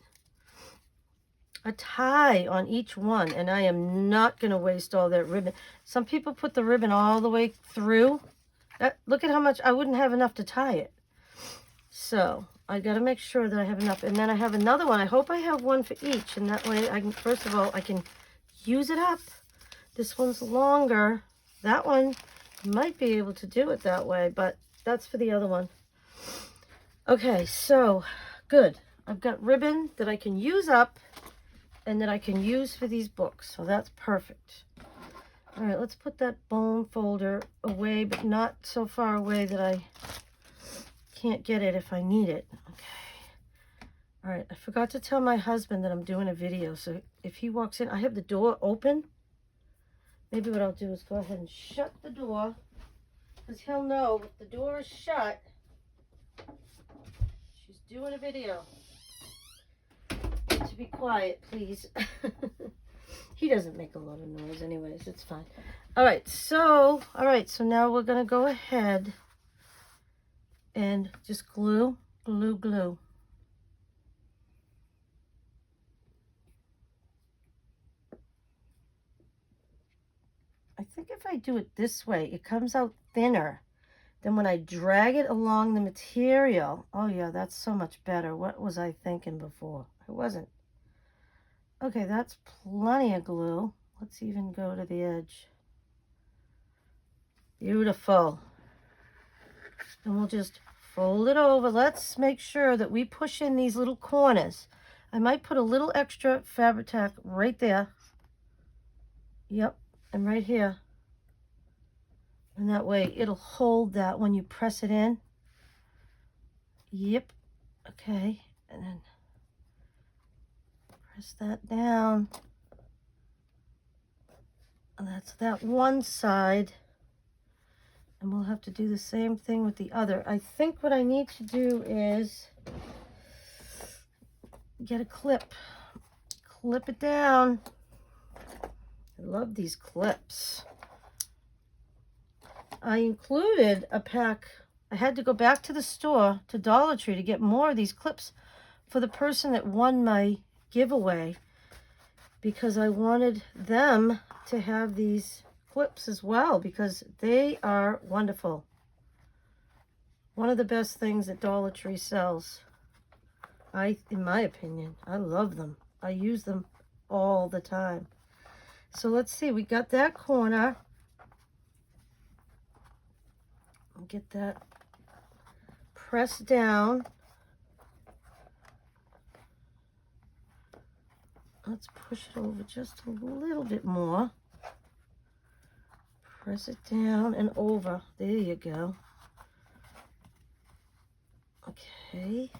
a tie on each one, and I am not going to waste all that ribbon. Some people put the ribbon all the way through. Look at how much, I wouldn't have enough to tie it. So I got to make sure that I have enough. And then I have another one. I hope I have one for each, and that way I can, first of all, I can use it up. This one's longer. That one might be able to do it that way, but that's for the other one. Okay, so good. I've got ribbon that I can use up and that I can use for these books. So that's perfect. All right, let's put that bone folder away, but not so far away that I can't get it if I need it. Okay. All right, I forgot to tell my husband that I'm doing a video. So if he walks in, I have the door open. Maybe what I'll do is go ahead and shut the door, because he'll know if the door is shut, she's doing a video. To be quiet, please. He doesn't make a lot of noise anyways, it's fine. All right, so now we're gonna go ahead and just glue. I think if I do it this way, it comes out thinner. Then when I drag it along the material, oh yeah, that's so much better. What was I thinking before? I wasn't. Okay, that's plenty of glue. Let's even go to the edge. Beautiful. And we'll just fold it over. Let's make sure that we push in these little corners. I might put a little extra Fabri-Tac right there. Yep, and right here. And that way it'll hold that when you press it in. Yep. Okay, and then press that down. And that's that one side. And we'll have to do the same thing with the other. I think what I need to do is get a clip. Clip it down. I love these clips. I included a pack. I had to go back to the store, to Dollar Tree, to get more of these clips for the person that won my giveaway, because I wanted them to have these clips as well, because they are wonderful. One of the best things that Dollar Tree sells. In my opinion, I love them. I use them all the time. So let's see, we got that corner. I'll get that pressed down. Let's push it over just a little bit more. Press it down and over. There you go. Okay.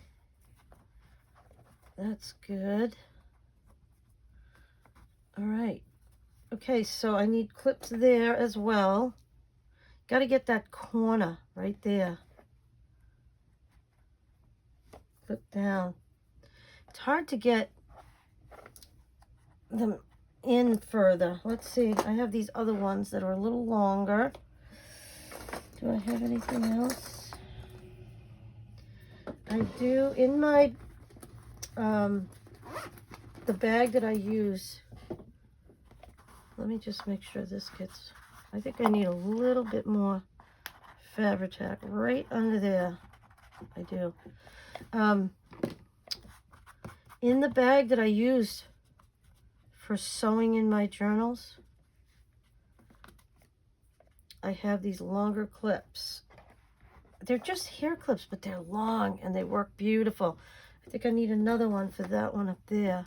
That's good. All right. Okay, so I need clips there as well. Got to get that corner right there. put down. It's hard to get them in further. Let's see. I have these other ones that are a little longer. Do I have anything else? I do in my the bag that I use. Let me just make sure this gets, I think I need a little bit more Fabri-Tac right under there. I do. In the bag that I use for sewing in my journals, I have these longer clips. They're just hair clips, but they're long and they work beautiful. I think I need another one for that one up there.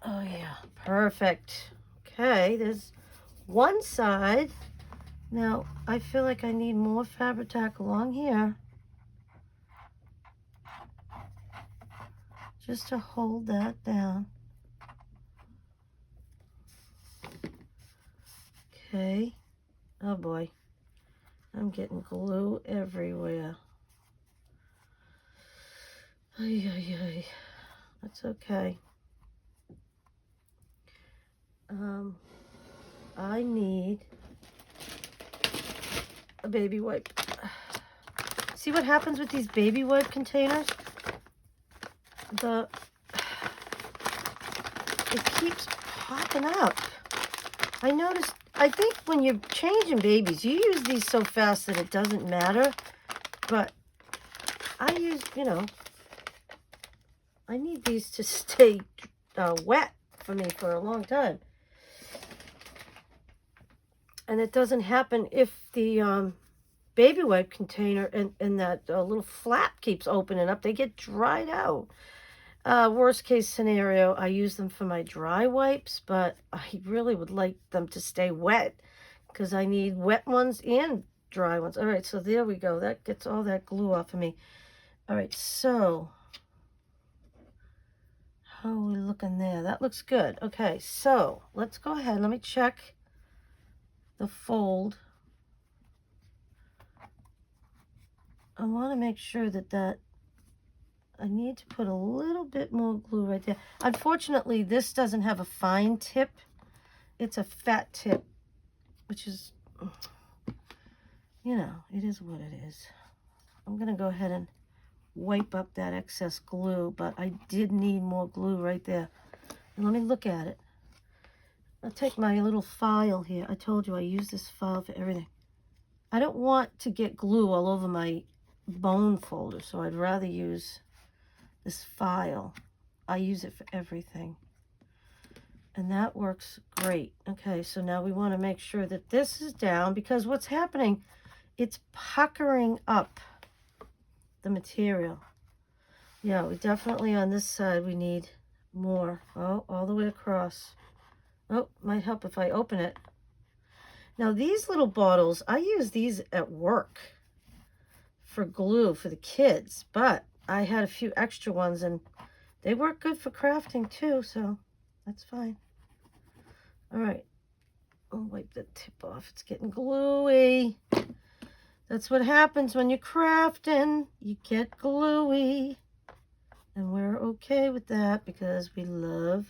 Oh yeah, perfect. Okay, there's one side. Now, I feel like I need more Fabri-Tac along here, just to hold that down. Okay. Oh boy. I'm getting glue everywhere. Ay, ay, ay. That's okay. I need a baby wipe. See what happens with these baby wipe containers? It keeps popping up. I noticed, I think when you're changing babies, you use these so fast that it doesn't matter. But I use, you know, I need these to stay wet for me for a long time. And it doesn't happen if the baby wipe container and that little flap keeps opening up. They get dried out. Worst case scenario, I use them for my dry wipes, but I really would like them to stay wet because I need wet ones and dry ones. All right, so there we go. That gets all that glue off of me. All right, so how are we looking there? That looks good. Okay, so let's go ahead. Let me check the fold. I want to make sure that I need to put a little bit more glue right there. Unfortunately, this doesn't have a fine tip. It's a fat tip, which is, you know, it is what it is. I'm going to go ahead and wipe up that excess glue, but I did need more glue right there. And let me look at it. I'll take my little file here. I told you I use this file for everything. I don't want to get glue all over my bone folder, so I'd rather use this file. I use it for everything. And that works great. Okay, so now we want to make sure that this is down, because what's happening, it's puckering up the material. Yeah, we definitely on this side we need more. Oh, all the way across. Oh, might help if I open it. Now these little bottles, I use these at work for glue for the kids, but I had a few extra ones and they work good for crafting too, so that's fine. All right, I'll wipe the tip off. It's getting gluey. That's what happens when you're crafting. You get gluey. And we're okay with that because we love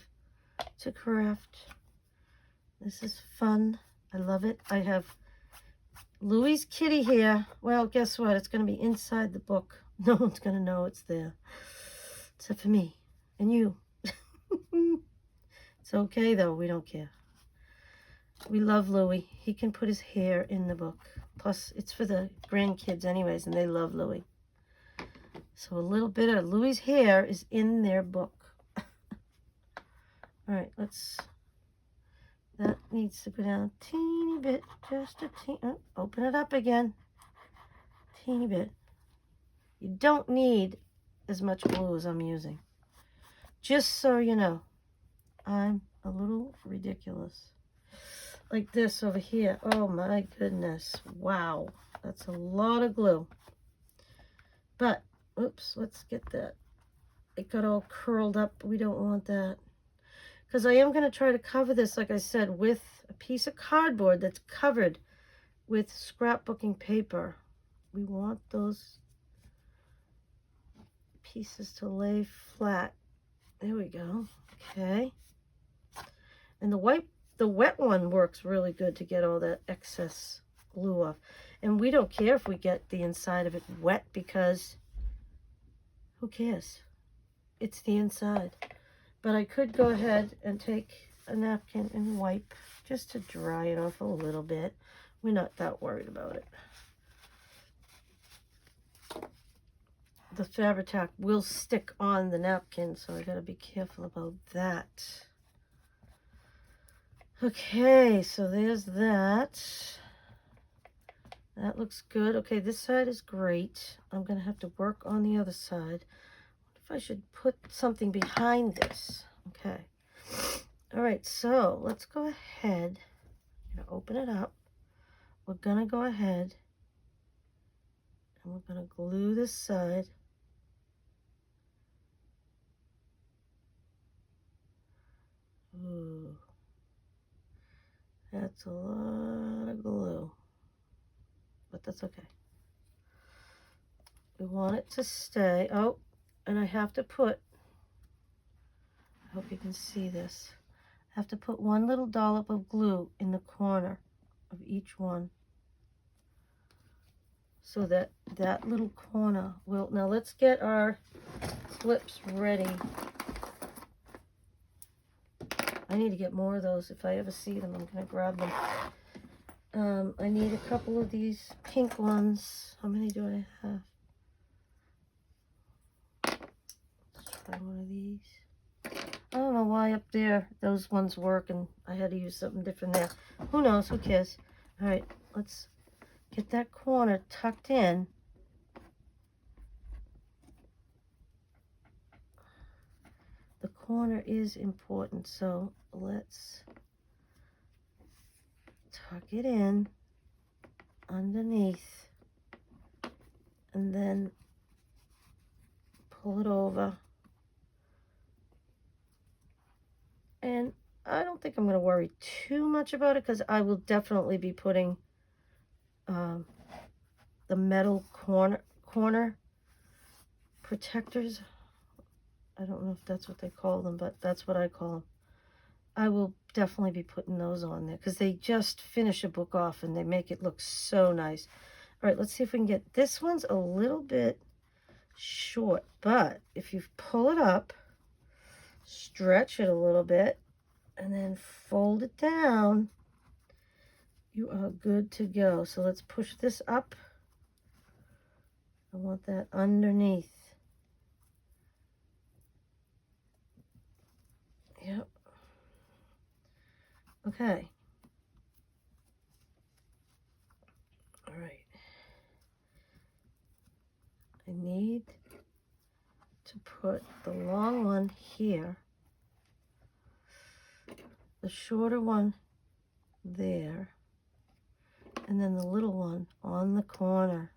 to craft. This is fun. I love it. I have Louie's kitty here. Well, guess what? It's going to be inside the book. No one's going to know it's there. Except for me and you. It's okay, though. We don't care. We love Louie. He can put his hair in the book. Plus, it's for the grandkids anyways, and they love Louie. So a little bit of Louie's hair is in their book. All right, that needs to go down a teeny bit, just a teeny, open it up again, teeny bit. You don't need as much glue as I'm using. Just so you know, I'm a little ridiculous. Like this over here. Oh my goodness. Wow. That's a lot of glue. But, oops, let's get that. It got all curled up. We don't want that. Because I am going to try to cover this, like I said, with a piece of cardboard that's covered with scrapbooking paper. We want those pieces to lay flat. There we go. Okay. And the wet one works really good to get all that excess glue off. And we don't care if we get the inside of it wet, because who cares? It's the inside. But I could go ahead and take a napkin and wipe just to dry it off a little bit. We're not that worried about it. The Fabri-Tac will stick on the napkin, so I gotta be careful about that. Okay, so there's that. That looks good. Okay, this side is great. I'm gonna have to work on the other side. What if I should put something behind this? Okay. All right, so let's go ahead. I'm gonna open it up. We're gonna go ahead and we're gonna glue this side. Ooh, that's a lot of glue, but that's okay. We want it to stay. Oh, and I have to put, I hope you can see this, I have to put one little dollop of glue in the corner of each one, so that that little corner will, now let's get our clips ready. I need to get more of those. If I ever see them, I'm going to grab them. I need a couple of these pink ones. How many do I have? Let's try one of these. I don't know why up there those ones work and I had to use something different there. Who knows? Who cares? All right, let's get that corner tucked in. The corner is important, so let's tuck it in underneath and then pull it over. And I don't think I'm going to worry too much about it, because I will definitely be putting the metal corner protectors. I don't know if that's what they call them, but that's what I call them. I will definitely be putting those on there, because they just finish a book off and they make it look so nice. All right, let's see if we can get, this one's a little bit short, but if you pull it up, stretch it a little bit, and then fold it down, you are good to go. So let's push this up. I want that underneath. Yep. Okay. All right. I need to put the long one here, the shorter one there, and then the little one on the corner,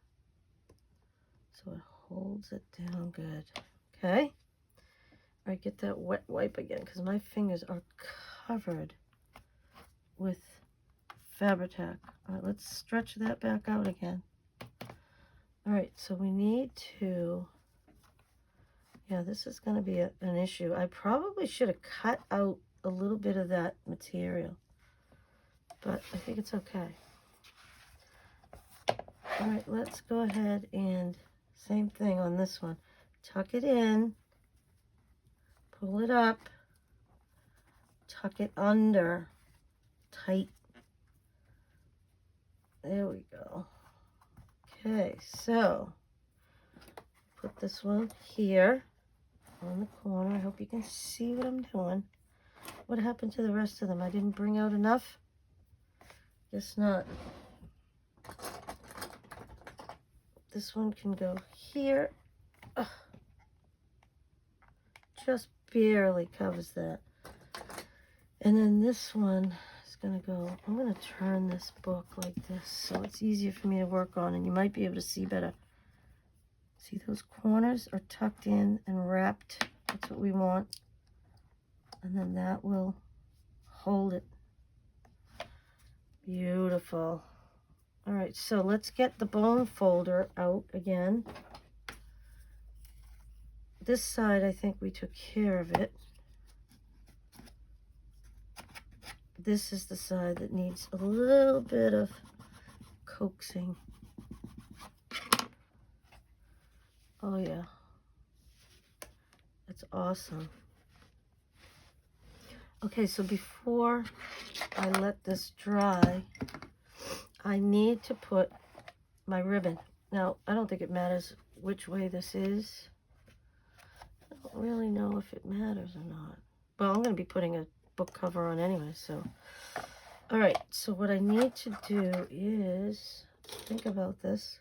so it holds it down good. Okay. All right, get that wet wipe again, because my fingers are covered with Fabri-Tac. All right, let's stretch that back out again. All right, so we need to, yeah, this is going to be an issue. I probably should have cut out a little bit of that material, but I think it's okay. All right, let's go ahead and same thing on this one. Tuck it in, pull it up, tuck it under, tight. There we go. Okay, so put this one here on the corner. I hope you can see what I'm doing. What happened to the rest of them? I didn't bring out enough? Guess not. This one can go here. Ugh. Just barely covers that. And then this one is going to go, I'm going to turn this book like this so it's easier for me to work on, and you might be able to see better. See, those corners are tucked in and wrapped. That's what we want. And then that will hold it. Beautiful. All right, so let's get the bone folder out again. this side, I think we took care of it. This is the side that needs a little bit of coaxing. Oh yeah, that's awesome. Okay, so before I let this dry, I need to put my ribbon. Now, I don't think it matters which way this is. I don't really know if it matters or not. Well, I'm going to be putting a book cover on anyway, so. All right, so what I need to do is think about this.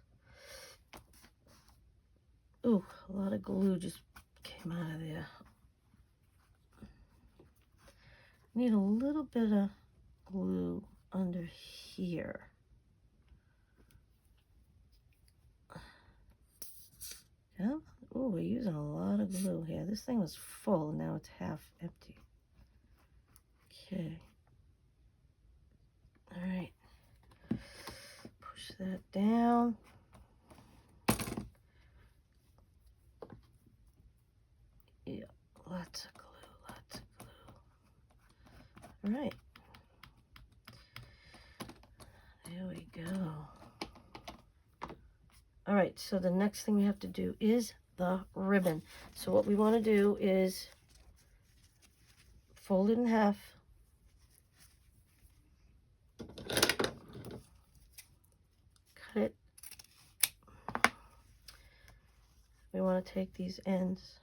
Ooh, a lot of glue just came out of there. Need a little bit of glue under here. Yeah. Oh, we're using a lot of glue here. This thing was full, now it's half empty. Okay. All right. Push that down. Yeah, lots of glue, lots of glue. All right. There we go. All right, so the next thing we have to do is the ribbon. So what we want to do is fold it in half. Cut it. We want to take these ends.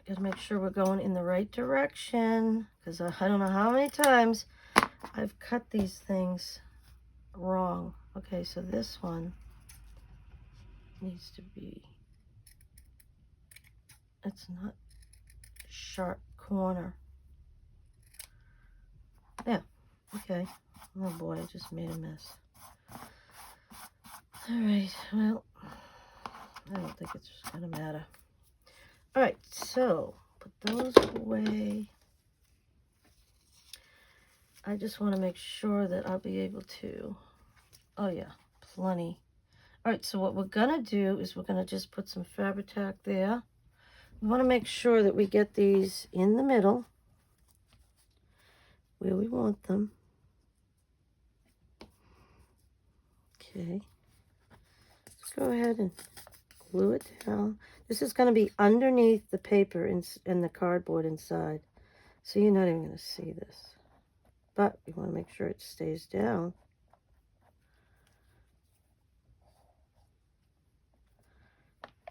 Got to make sure we're going in the right direction, because I don't know how many times I've cut these things wrong. Okay, so this one needs to be, it's not sharp corner. Yeah, okay. Oh boy, I just made a mess. All right, well, I don't think it's gonna matter. All right, so put those away. I just want to make sure that I'll be able to, oh yeah, plenty. All right, so what we're gonna do is we're gonna just put some Fabri-Tac there. We want to make sure that we get these in the middle where we want them. Okay, let's go ahead and glue it down. This is going to be underneath the paper and the cardboard inside, so you're not even going to see this. But you want to make sure it stays down.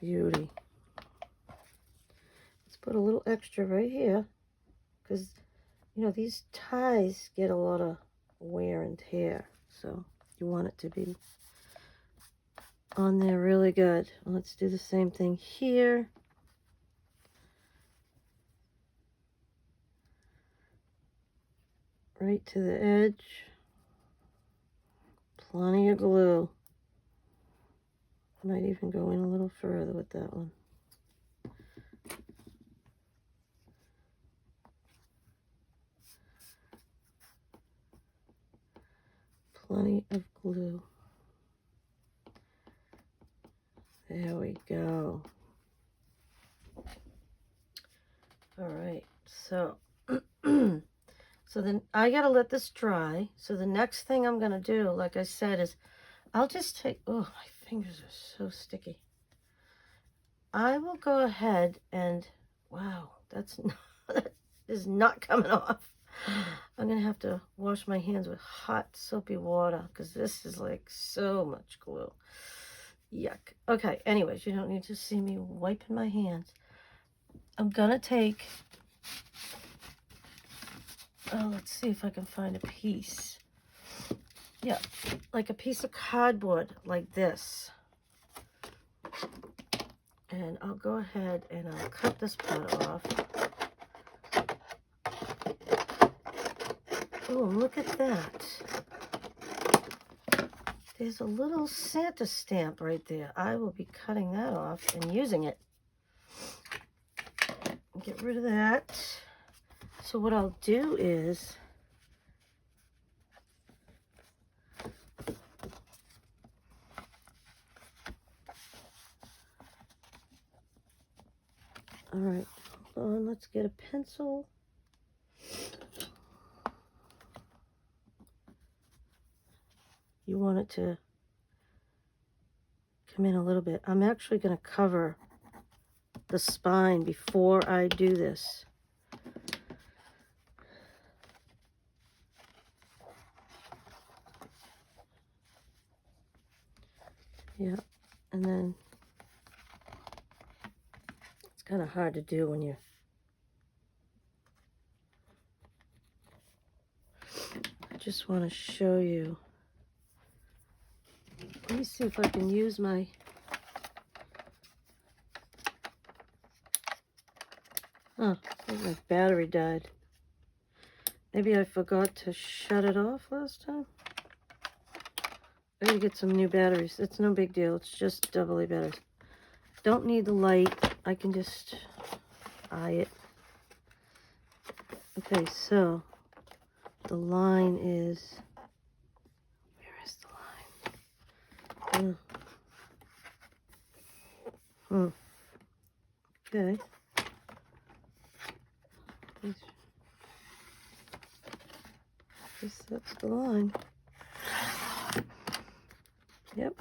Beauty. Let's put a little extra right here, because you know these ties get a lot of wear and tear, so you want it to be on there really good. Let's do the same thing here. Right to the edge. Plenty of glue. Might even go in a little further with that one. Plenty of glue. There we go. All right, so so then I gotta let this dry. So the next thing I'm gonna do, like I said, is I'll just take, oh, my fingers are so sticky. I will go ahead and, wow, that is not coming off. I'm gonna have to wash my hands with hot soapy water, because this is like so much glue. Yuck. Okay, anyways, you don't need to see me wiping my hands. I'm gonna take, oh, let's see if I can find a piece. Yeah, like a piece of cardboard like this. And I'll go ahead and I'll cut this part off. Oh, look at that. There's a little Santa stamp right there. I will be cutting that off and using it. Get rid of that. So what I'll do is All right, hold on, let's get a pencil. You want it to come in a little bit. I'm actually going to cover the spine before I do this. Yeah, and then it's kind of hard to do when you're... I just want to show you. Let me see if I can use my... Oh, I think my battery died. Maybe I forgot to shut it off last time. I gotta get some new batteries. It's no big deal. It's just AA batteries. Don't need the light. I can just eye it. Okay, so the line is... Where is the line? Okay. Guess that's the line. Yep.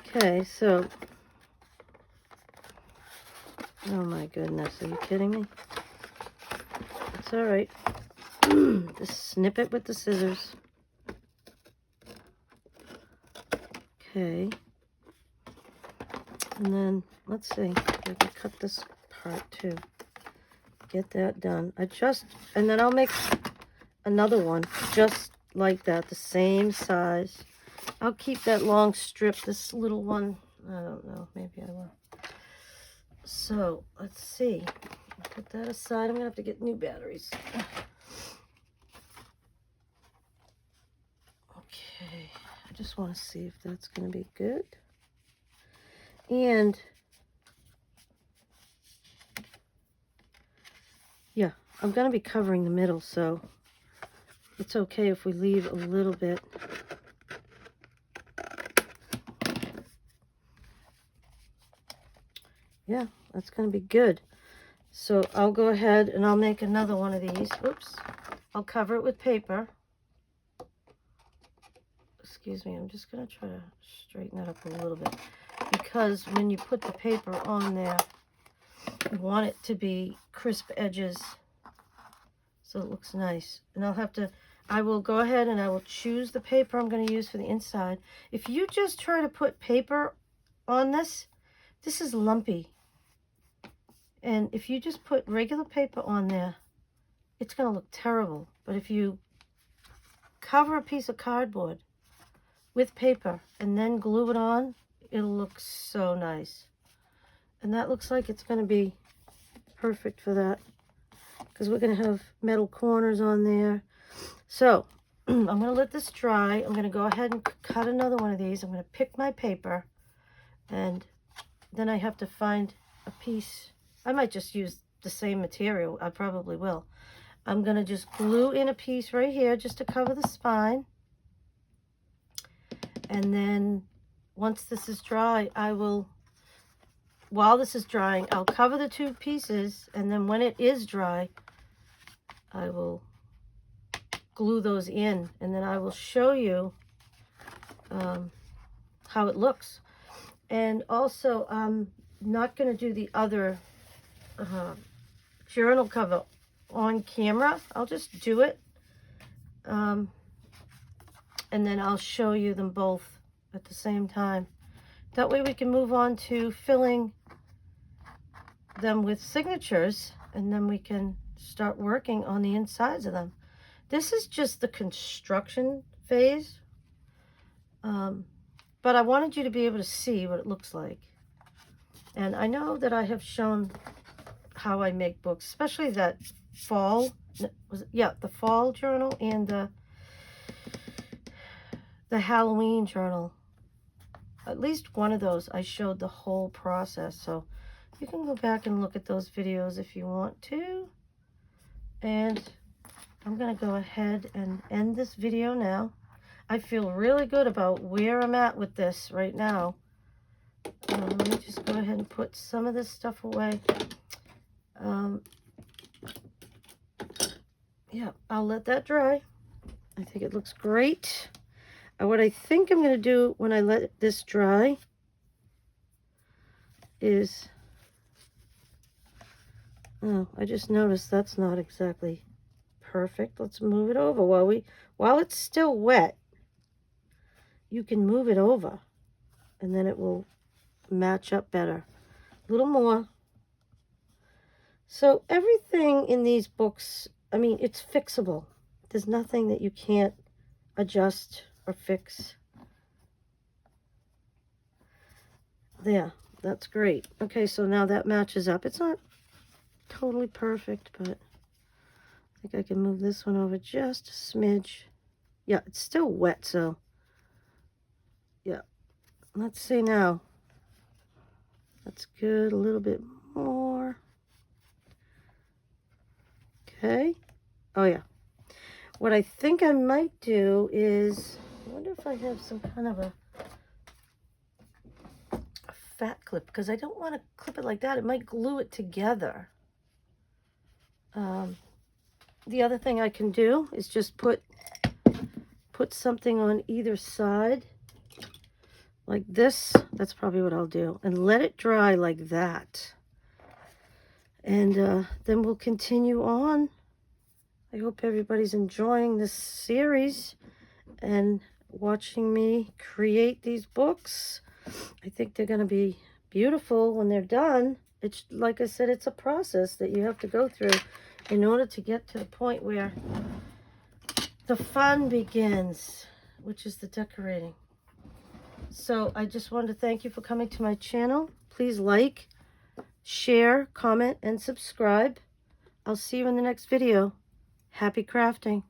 Okay, so... Oh my goodness, are you kidding me? It's alright. Just snip it with the scissors. Okay. And then, let's see. I can cut this part too. Get that done. And then I'll make another one just like that, the same size. I'll keep that long strip, this little one. I don't know, maybe I will. So, let's see. Put that aside. I'm going to have to get new batteries. Okay. I just want to see if that's going to be good. And, yeah, I'm going to be covering the middle, so it's okay if we leave a little bit. Yeah, that's going to be good. So I'll go ahead and I'll make another one of these. Oops. I'll cover it with paper. Excuse me, I'm just going to try to straighten that up a little bit. Because when you put the paper on there, you want it to be crisp edges so it looks nice. And I will go ahead and I will choose the paper I'm going to use for the inside. If you just try to put paper on this, this is lumpy. And if you just put regular paper on there, it's going to look terrible. But if you cover a piece of cardboard with paper and then glue it on, it'll look so nice. And that looks like it's going to be perfect for that, because we're going to have metal corners on there. So I'm going to let this dry. I'm going to go ahead and cut another one of these. I'm going to pick my paper, and then I have to find a piece. I might just use the same material. I probably will. I'm going to just glue in a piece right here just to cover the spine. And then once this is dry, while this is drying, I'll cover the two pieces. And then when it is dry, I will glue those in. And then I will show you how it looks. And also, I'm not going to do the other journal cover on camera. I'll just do it. And then I'll show you them both at the same time. That way we can move on to filling them with signatures, and then we can start working on the insides of them. This is just the construction phase. But I wanted you to be able to see what it looks like. And I know that I have shown how I make books, especially that fall, the fall journal and the Halloween journal. At least one of those, I showed the whole process. So you can go back and look at those videos if you want to. And I'm going to go ahead and end this video now. I feel really good about where I'm at with this right now. Let me just go ahead and put some of this stuff away. Yeah, I'll let that dry. I think it looks great. What I think I'm going to do when I let this dry is, oh, I just noticed that's not exactly perfect. Let's move it over while it's still wet. You can move it over and then it will match up better. A little more. So everything in these books, I mean, it's fixable. There's nothing that you can't adjust or fix. There, that's great. Okay, so now that matches up. It's not totally perfect, but I think I can move this one over just a smidge. Yeah, it's still wet, so yeah. Let's see now. That's good. A little bit more. Okay. Oh, yeah. What I think I might do is, I wonder if I have some kind of a fat clip, because I don't want to clip it like that. It might glue it together. The other thing I can do is just put something on either side like this. That's probably what I'll do, and let it dry like that, and then we'll continue on. I hope everybody's enjoying this series and watching me create these books. I think they're going to be beautiful when they're done. It's like I said, it's a process that you have to go through in order to get to the point where the fun begins, which is the decorating. So I just wanted to thank you for coming to my channel. Please like, share, comment, and subscribe. I'll see you in the next video. Happy crafting.